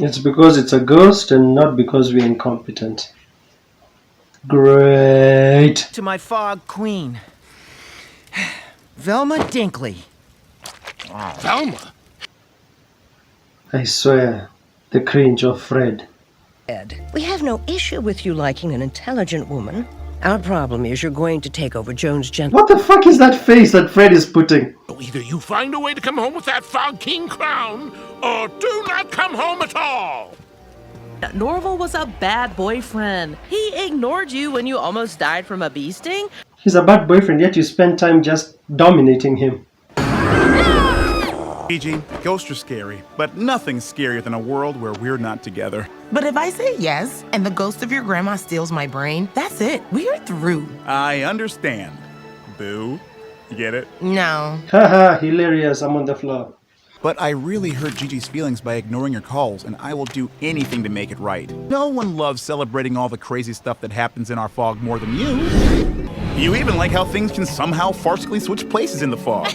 It's because it's a ghost and not because we're incompetent. Great. To my fog queen, Velma Dinkley. Velma? I swear, the cringe of Fred. Ed, we have no issue with you liking an intelligent woman. Our problem is you're going to take over Joan's gentle. What the fuck is that face that Fred is putting? Either you find a way to come home with that Fog King crown, or do not come home at all. Norval was a bad boyfriend. He ignored you when you almost died from a bee sting. He's a bad boyfriend, yet you spend time just dominating him. Gigi, ghosts are scary, but nothing's scarier than a world where we're not together. But if I say yes, and the ghost of your grandma steals my brain, that's it. We're through. I understand. Boo. You get it? No. Haha, hilarious, I'm on the floor. But I really hurt Gigi's feelings by ignoring her calls, and I will do anything to make it right. No one loves celebrating all the crazy stuff that happens in our fog more than you. You even like how things can somehow farcically switch places in the fog.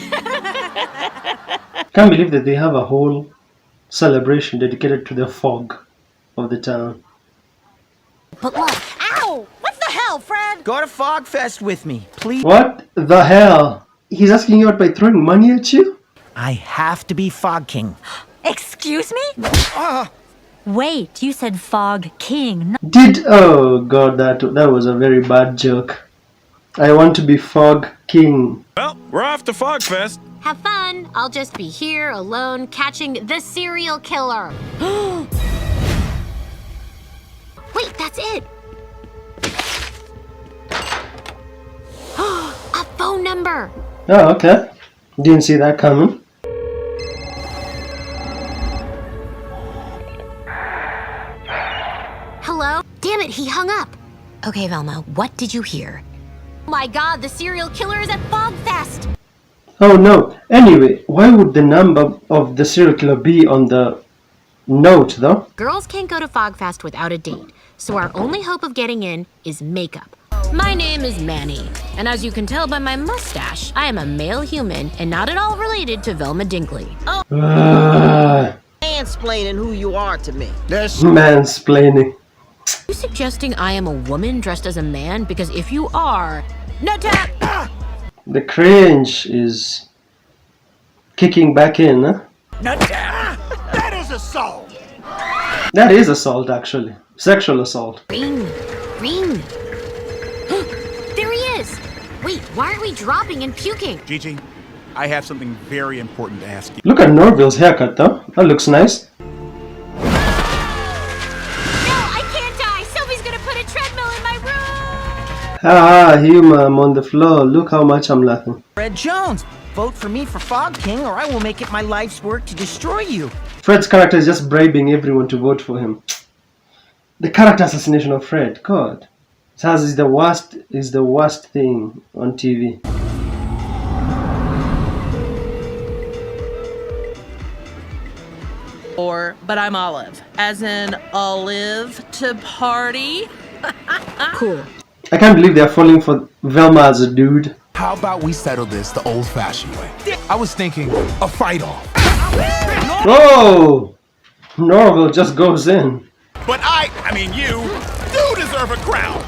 Can't believe that they have a whole celebration dedicated to the fog of the town. But look, Ow! What the hell, Fred? Go to FogFest with me, please. What the hell? He's asking you out by throwing money at you? I have to be Fog King. Excuse me? Wait, you said Fog King. Oh god, that was a very bad joke. I want to be Fog King. Well, we're off to FogFest. have fun. I'll just be here alone catching the serial killer. Wait, that's it. A phone number. Oh, okay. Didn't see that coming. Hello? Damn it, he hung up. Okay, Velma, what did you hear? Oh my god, the serial killer is at FogFest! Oh no. Anyway, why would the number of the serial killer be on the note, though? Girls can't go to FogFest without a date, so our only hope of getting in is makeup. My name is Manny, and as you can tell by my mustache, I am a male human and not at all related to Velma Dinkley. Oh. Mansplaining who you are to me. Mansplaining. Are you suggesting I am a woman dressed as a man? Because if you are, no tap! The cringe is kicking back in, huh? Nut tap! That is assault! That is assault, actually. Sexual assault. Ring! Ring! There he is! Wait, why are we dropping and puking? Gigi, I have something very important to ask you. Look at Norville's haircut, though. That looks nice. Haha, humor, I'm on the floor. Look how much I'm laughing. Fred Jones, vote for me for Fog King or I will make it my life's work to destroy you. Fred's character is just bribing everyone to vote for him. The character assassination of Fred, God. Saz is the worst thing on TV. But I'm Olive, as in Olive to party. Cool. I can't believe they're falling for Velma as a dude. How about we settle this the old-fashioned way? I was thinking a fight-off. Oh! Norville just goes in. But I mean you, do deserve a crown!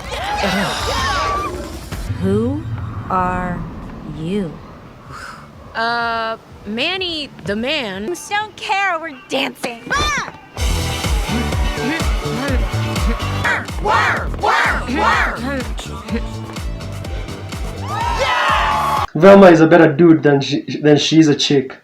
Who are you? Manny the man. Don't care, we're dancing. Velma is a better dude than she's a chick.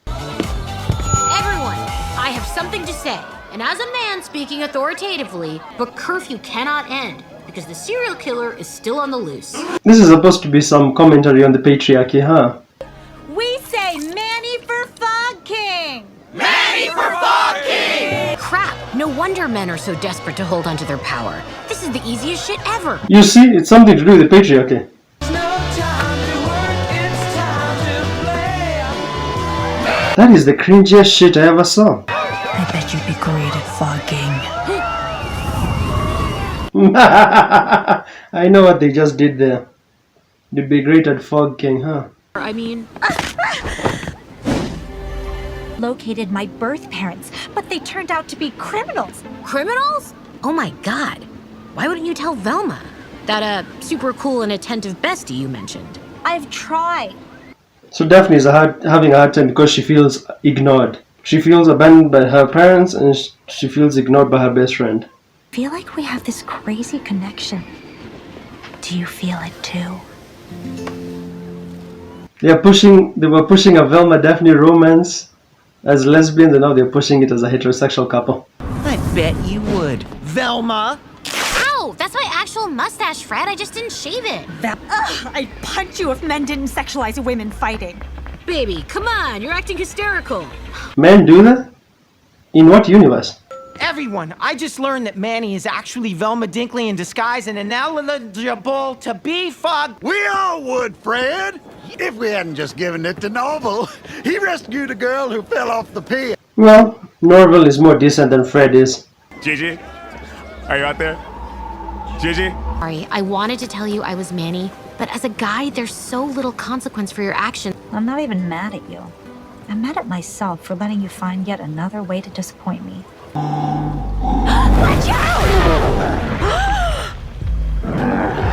Everyone, I have something to say. And as a man speaking authoritatively, but curfew cannot end because the serial killer is still on the loose. This is supposed to be some commentary on the patriarchy, huh? We say Manny for Fog King! Manny for Fog King! Crap, no wonder men are so desperate to hold onto their power. This is the easiest shit ever. You see, it's something to do with the patriarchy. That is the cringiest shit I ever saw. I bet you'd be great at fogging. I know what they just did there. They'd be great at Fog King, huh? I mean... Located my birth parents, but they turned out to be criminals. Criminals? Oh my god. Why wouldn't you tell Velma? That, super cool and attentive bestie you mentioned. I've tried. So Daphne is having a hard time because she feels ignored. She feels abandoned by her parents and she feels ignored by her best friend. I feel like we have this crazy connection. Do you feel it too? They were pushing a Velma Daphne romance as lesbians, and now they're pushing it as a heterosexual couple. I bet you would. Velma! Ow! That's my actual mustache, Fred. I just didn't shave it. I'd punch you if men didn't sexualize women fighting. Baby, come on. You're acting hysterical. Men do that? In what universe? Everyone, I just learned that Manny is actually Velma Dinkley in disguise and ineligible to be fogged. We all would, Fred. If we hadn't just given it to Norval. He rescued a girl who fell off the pier. Well, Norval is more decent than Fred is. Gigi, are you out there? Gigi? Sorry, I wanted to tell you I was Manny, but as a guy, there's so little consequence for your actions. I'm not even mad at you. I'm mad at myself for letting you find yet another way to disappoint me. Watch out!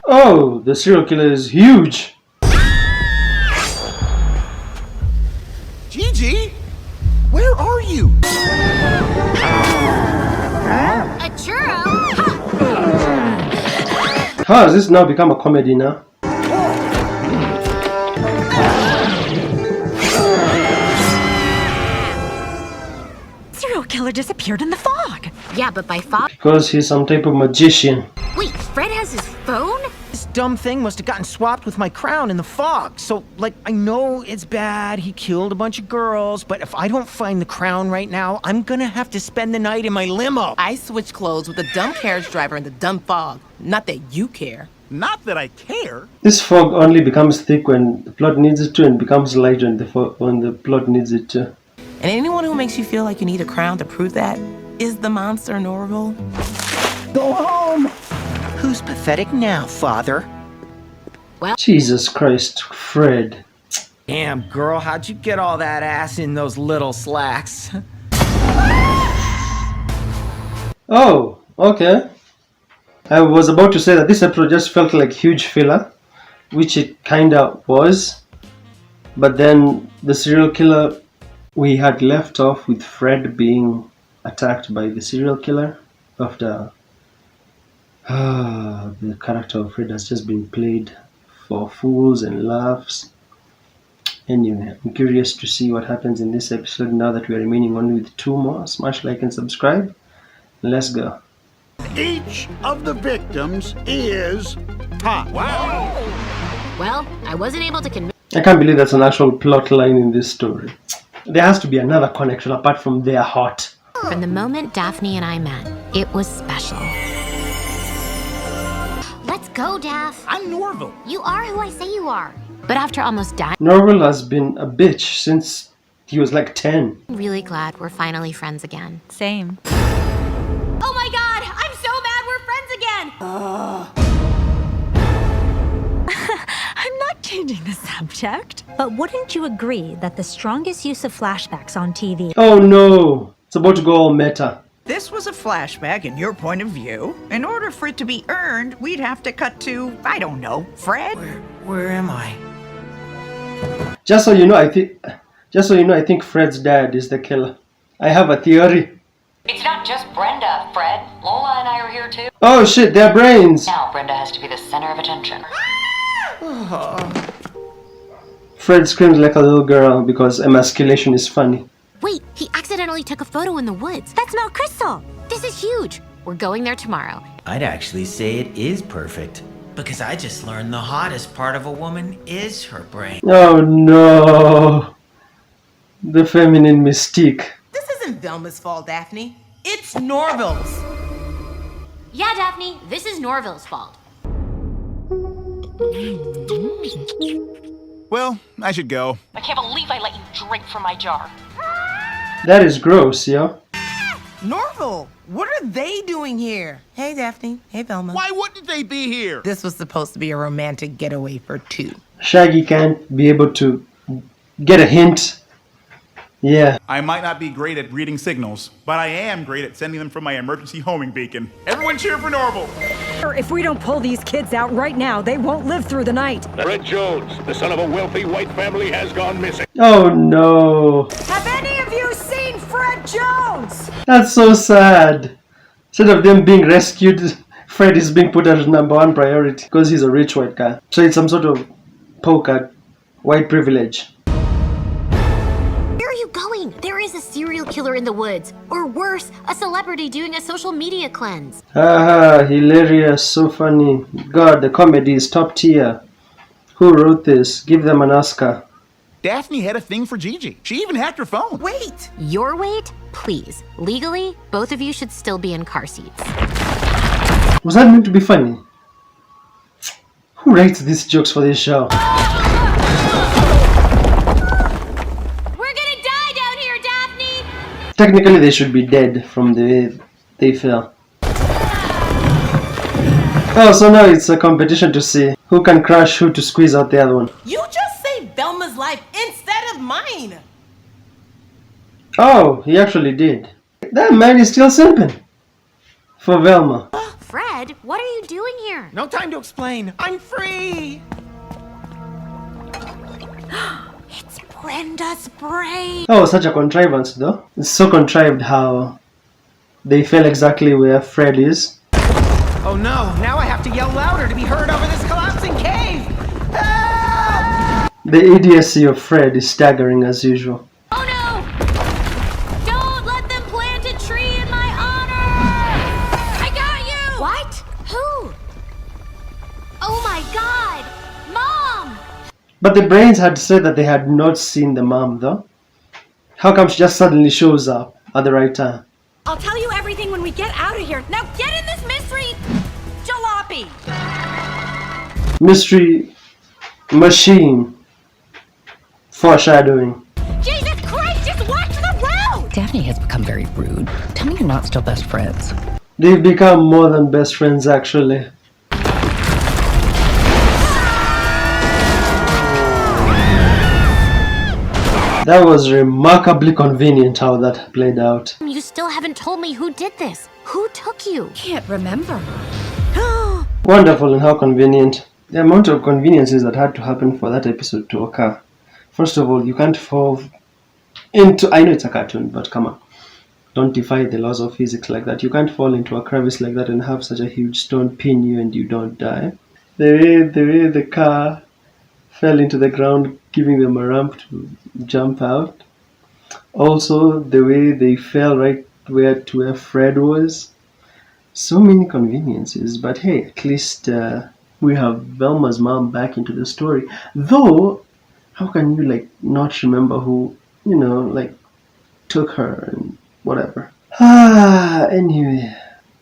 Oh, the serial killer is huge. Gigi, where are you? A churro? How has this now become a comedy now? Serial killer disappeared in the fog. Yeah, but by fog? Because he's some type of magician. Wait, Fred has his phone? This dumb thing must have gotten swapped with my crown in the fog. So, like, I know it's bad, he killed a bunch of girls, but if I don't find the crown right now, I'm gonna have to spend the night in my limo. I switched clothes with the dumb carriage driver in the dumb fog. Not that you care. Not that I care. This fog only becomes thick when the plot needs it to and becomes light when the plot needs it to. And anyone who makes you feel like you need a crown to prove that is the monster Norval. Go home! Who's pathetic now, father? Well, Jesus Christ, Fred. Damn, girl, how'd you get all that ass in those little slacks? Oh, okay. I was about to say that this episode just felt like huge filler, which it kinda was. But then the serial killer, we had left off with Fred being attacked by the serial killer after the character of Fred has just been played for fools and laughs. Anyway, I'm curious to see what happens in this episode now that we are remaining only with 2 more. Smash like and subscribe. Let's go. Each of the victims is hot. Wow. Well, I wasn't able to convince... I can't believe that's an actual plot line in this story. There has to be another connection apart from they're hot. From the moment Daphne and I met, it was special. Let's go, Daph. I'm Norval. You are who I say you are. But after almost dying... Norval has been a bitch since he was like 10. I'm really glad we're finally friends again. Same. Oh my god! I'm so mad we're friends again! I'm not changing the subject. But wouldn't you agree that the strongest use of flashbacks on TV... Oh no! It's about to go all meta. This was a flashback in your point of view. In order for it to be earned, we'd have to cut to, I don't know, Fred? Where am I? Just so you know, I think Fred's dad is the killer. I have a theory. It's not just Brenda, Fred. Lola and I are here too. Oh shit, their brains! Now Brenda has to be the center of attention. Fred screams like a little girl because emasculation is funny. Wait, he accidentally took a photo in the woods. That's not Crystal. This is huge. We're going there tomorrow. I'd actually say it is perfect. Because I just learned the hottest part of a woman is her brain. Oh no. The feminine mystique. This isn't Velma's fault, Daphne. It's Norville's. Yeah, Daphne, this is Norville's fault. Well, I should go. I can't believe I let you drink from my jar. That is gross, yo. Norville, what are they doing here? Hey, Daphne. Hey, Velma. Why wouldn't they be here? This was supposed to be a romantic getaway for two. Shaggy can't be able to get a hint. Yeah. I might not be great at reading signals, but I am great at sending them from my emergency homing beacon. Everyone cheer for Norville! If we don't pull these kids out right now, they won't live through the night. Fred Jones, the son of a wealthy white family, has gone missing. Oh no. Have any of you seen Fred Jones? That's so sad. Instead of them being rescued, Fred is being put as #1 priority because he's a rich white guy. So it's some sort of poke at white privilege. Where are you going? There is a serial killer in the woods. Or worse, a celebrity doing a social media cleanse. Haha, hilarious, so funny. God, the comedy is top tier. Who wrote this? Give them an Oscar. Daphne had a thing for Gigi. She even hacked her phone. Wait! Your wait? Please. Legally, both of you should still be in car seats. Was that meant to be funny? Who writes these jokes for this show? Technically, they should be dead from the way they fell. Oh, so now it's a competition to see who can crush who to squeeze out the other one. You just saved Velma's life instead of mine. Oh, he actually did. That man is still simping for Velma. Fred, what are you doing here? No time to explain. I'm free. It's Brenda's brain. Oh, such a contrivance though. It's so contrived how they fell exactly where Fred is. Oh no, now I have to yell louder to be heard over this collapsing cave! Ah! The idiocy of Fred is staggering as usual. Oh no! Don't let them plant a tree in my honor! I got you! What? Who? Oh my god! Mom! But the brains had said that they had not seen the mom though. How come she just suddenly shows up at the right time? I'll tell you everything when we get out of here. Now get in this mystery jalopy! Mystery machine. Foreshadowing. Jesus Christ, just watch the road! Daphne has become very rude. Tell me you're not still best friends. They've become more than best friends actually. That was remarkably convenient how that played out. You still haven't told me who did this. Who took you? Can't remember. Wonderful and how convenient. The amount of conveniences that had to happen for that episode to occur. First of all, you can't fall into... I know it's a cartoon, but come on. Don't defy the laws of physics like that. You can't fall into a crevice like that and have such a huge stone pin you and you don't die. The way the car fell into the ground, giving them a ramp to jump out. Also, the way they fell right to where Fred was. So many conveniences, but hey, at least we have Velma's mom back into the story. Though, how can you not remember who, took her and whatever. Anyway,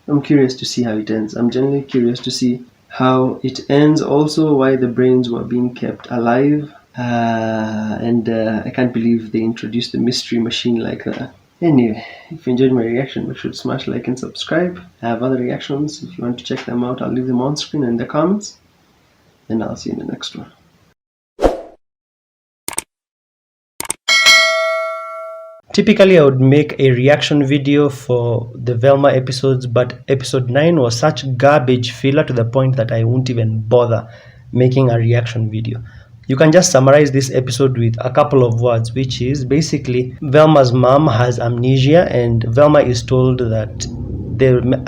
I'm curious to see how it ends. I'm genuinely curious to see how it ends, also why the brains were being kept alive. And I can't believe they introduced the mystery machine like that. Anyway, if you enjoyed my reaction, make sure to smash like and subscribe. I have other reactions. If you want to check them out, I'll leave them on screen in the comments. And I'll see you in the next one. Typically, I would make a reaction video for the Velma episodes, but episode 9 was such garbage filler to the point that I won't even bother making a reaction video. You can just summarize this episode with a couple of words, which is basically Velma's mom has amnesia and Velma is told that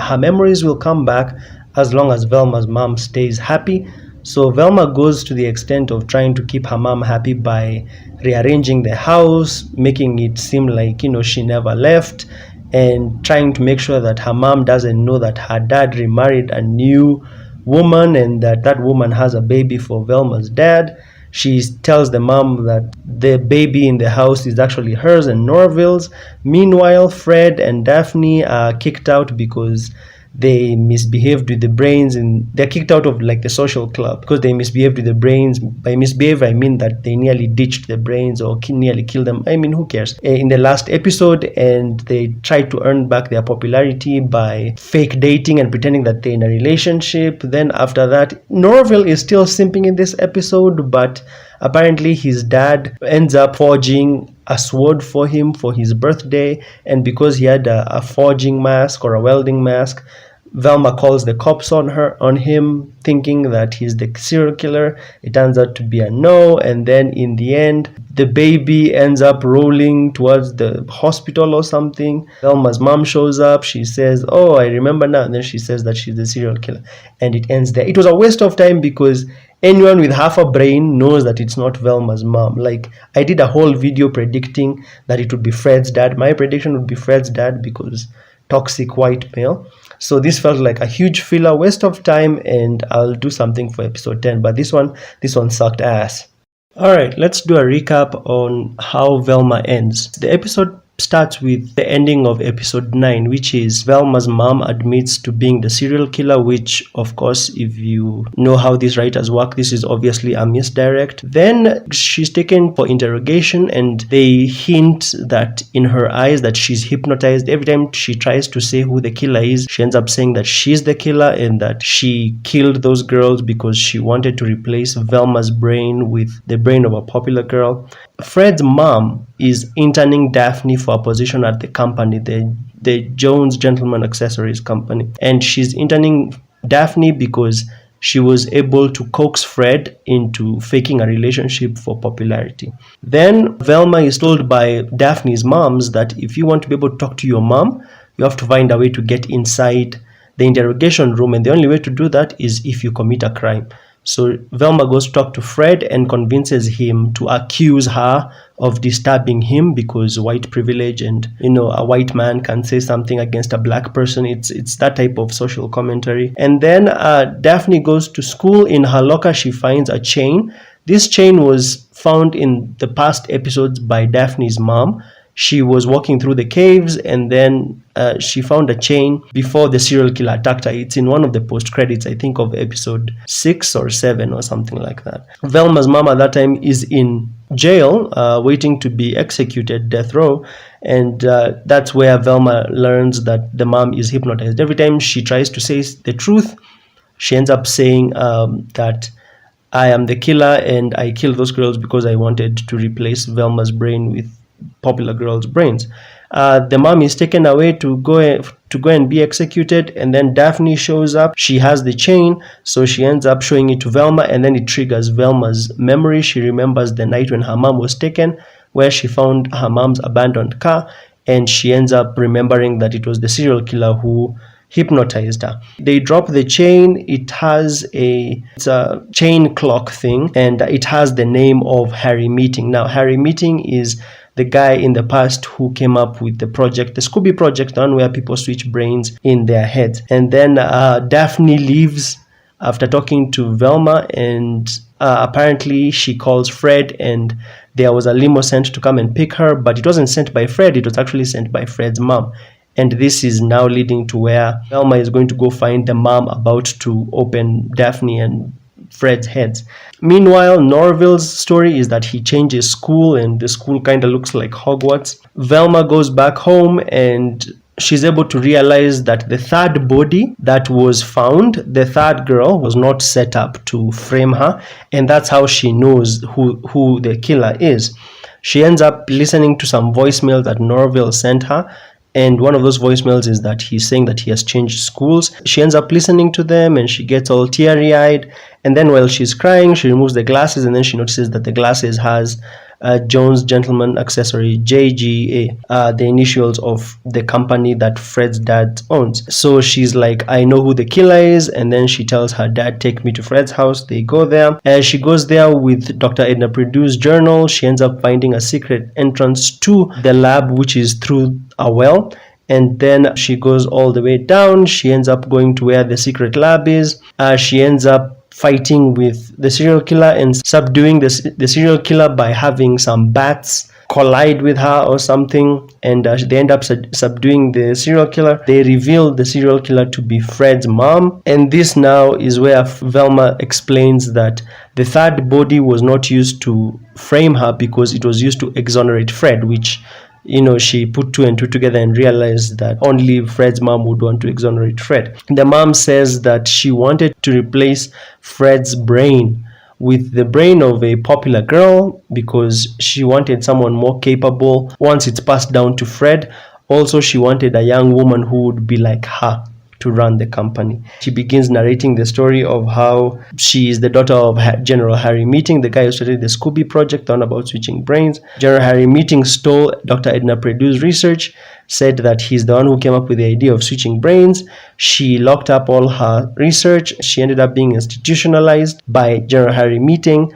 her memories will come back as long as Velma's mom stays happy. So Velma goes to the extent of trying to keep her mom happy by rearranging the house, making it seem like, she never left, and trying to make sure that her mom doesn't know that her dad remarried a new woman and that woman has a baby for Velma's dad. She tells the mom that the baby in the house is actually hers and Norville's. Meanwhile, Fred and Daphne are kicked out because they misbehaved with the brains, and they're kicked out of like the social club because they misbehaved with the brains. By misbehave, I mean that they nearly ditched the brains or nearly killed them. I mean, who cares? In the last episode, and they tried to earn back their popularity by fake dating and pretending that they're in a relationship. Then after that, Norville is still simping in this episode, but apparently his dad ends up forging a sword for him for his birthday, and because he had a forging mask or a welding mask, Velma calls the cops on him, thinking that he's the serial killer. It turns out to be a no, and then in the end, the baby ends up rolling towards the hospital or something. Velma's mom shows up. She says, "Oh, I remember now." And then she says that she's the serial killer, and it ends there. It was a waste of time because anyone with half a brain knows that it's not Velma's mom. Like, I did a whole video predicting that it would be Fred's dad. My prediction would be Fred's dad because toxic white male. So this felt like a huge filler, waste of time, and I'll do something for episode 10. But this one sucked ass. Alright, let's do a recap on how Velma ends. The episode starts with the ending of episode 9, which is Velma's mom admits to being the serial killer, which of course, if you know how these writers work, this is obviously a misdirect. Then she's taken for interrogation and they hint that in her eyes that she's hypnotized. Every time she tries to say who the killer is, she ends up saying that she's the killer and that she killed those girls because she wanted to replace Velma's brain with the brain of a popular girl. Fred's mom is interning Daphne for a position at the company, the Jones Gentleman Accessories company, and she's interning Daphne because she was able to coax Fred into faking a relationship for popularity. Then Velma is told by Daphne's moms that if you want to be able to talk to your mom, you have to find a way to get inside the interrogation room, and the only way to do that is if you commit a crime. So Velma goes to talk to Fred and convinces him to accuse her of disturbing him because white privilege, and a white man can say something against a black person. It's that type of social commentary. And then Daphne goes to school. In her locker she finds a chain. This chain was found in the past episodes by Daphne's mom. She was walking through the caves and then she found a chain before the serial killer attacked her. It's in one of the post credits, I think, of episode 6 or 7 or something like that. Velma's mom at that time is in jail waiting to be executed, death row, and that's where Velma learns that the mom is hypnotized. Every time she tries to say the truth, she ends up saying that I am the killer and I killed those girls because I wanted to replace Velma's brain with popular girls' brains. The mom is taken away to go and be executed, and then Daphne shows up. She has the chain, so she ends up showing it to Velma, and then it triggers Velma's memory. She remembers the night when her mom was taken, where she found her mom's abandoned car, and she ends up remembering that it was the serial killer who hypnotized her. They drop the chain. It's a chain clock thing, and it has the name of Harry Meeting. Now, Harry Meeting is the guy in the past who came up with the project, the Scooby project, on where people switch brains in their heads. And then Daphne leaves after talking to Velma, and apparently she calls Fred, and there was a limo sent to come and pick her, but it wasn't sent by Fred, it was actually sent by Fred's mom. And this is now leading to where Velma is going to go find the mom about to open Daphne and Fred's heads. Meanwhile, Norville's story is that he changes school and the school kind of looks like Hogwarts. Velma goes back home and she's able to realize that the third body that was found, the third girl, was not set up to frame her, and that's how she knows who the killer is. She ends up listening to some voicemails that Norville sent her, and one of those voicemails is that he's saying that he has changed schools. She ends up listening to them and she gets all teary-eyed, and then while she's crying, she removes the glasses, and then she notices that the glasses has Jones Gentleman Accessory, JGA, the initials of the company that Fred's dad owns. So she's like, I know who the killer is, and then she tells her dad, take me to Fred's house. They go there, and she goes there with Dr. Edna Purdue's journal. She ends up finding a secret entrance to the lab, which is through a well, And then she goes all the way down. She ends up going to where the secret lab is. She ends up fighting with the serial killer and subduing the serial killer by having some bats collide with her or something, and they end up subduing the serial killer. They reveal the serial killer to be Fred's mom, and this now is where Velma explains that the third body was not used to frame her because it was used to exonerate Fred, which she put 2 and 2 together and realized that only Fred's mom would want to exonerate Fred. The mom says that she wanted to replace Fred's brain with the brain of a popular girl because she wanted someone more capable once it's passed down to Fred. Also, she wanted a young woman who would be like her to run the company. She begins narrating the story of how she is the daughter of General Harry Meeting, the guy who started the Scooby project on about switching brains. General Harry Meeting stole Dr. Edna Perdue's research, said that he's the one who came up with the idea of switching brains. She locked up all her research. She ended up being institutionalized by General Harry Meeting.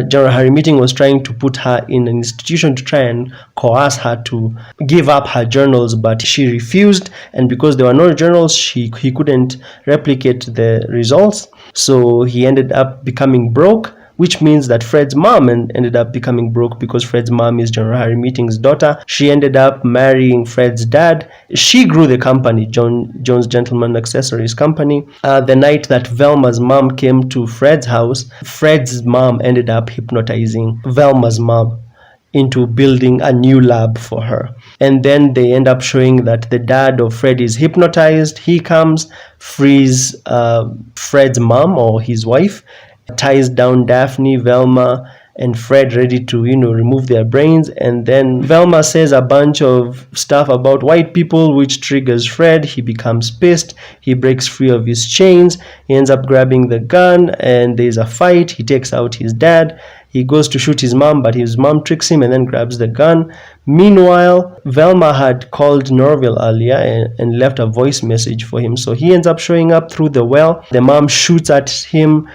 General Harry Meeting was trying to put her in an institution to try and coerce her to give up her journals, but she refused, and because there were no journals, he couldn't replicate the results. So he ended up becoming broke, which means that Fred's mom ended up becoming broke because Fred's mom is General Harry Meeting's daughter. She ended up marrying Fred's dad. She grew the company, Jones Gentleman Accessories Company. The night that Velma's mom came to Fred's house, Fred's mom ended up hypnotizing Velma's mom into building a new lab for her. And then they end up showing that the dad of Fred is hypnotized. He comes, frees Fred's mom or his wife, ties down Daphne, Velma, and Fred ready to, remove their brains. And then Velma says a bunch of stuff about white people, which triggers Fred. He becomes pissed. He breaks free of his chains. He ends up grabbing the gun, and there's a fight. He takes out his dad. He goes to shoot his mom, but his mom tricks him and then grabs the gun. Meanwhile, Velma had called Norville earlier and left a voice message for him. So he ends up showing up through the well. The mom shoots at him.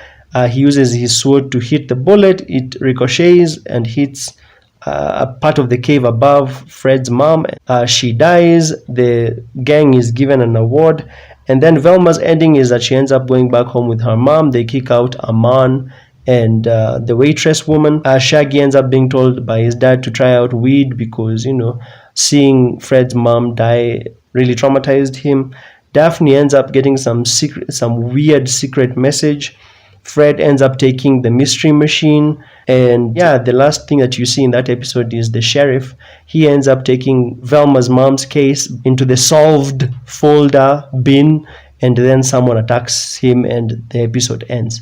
He uses his sword to hit the bullet. It ricochets and hits a part of the cave above Fred's mom. She dies. The gang is given an award. And then Velma's ending is that she ends up going back home with her mom. They kick out Aman and the waitress woman. Shaggy ends up being told by his dad to try out weed because, seeing Fred's mom die really traumatized him. Daphne ends up getting some weird secret message. Fred ends up taking the mystery machine, and the last thing that you see in that episode is the sheriff. He ends up taking Velma's mom's case into the solved folder bin, and then someone attacks him and the episode ends.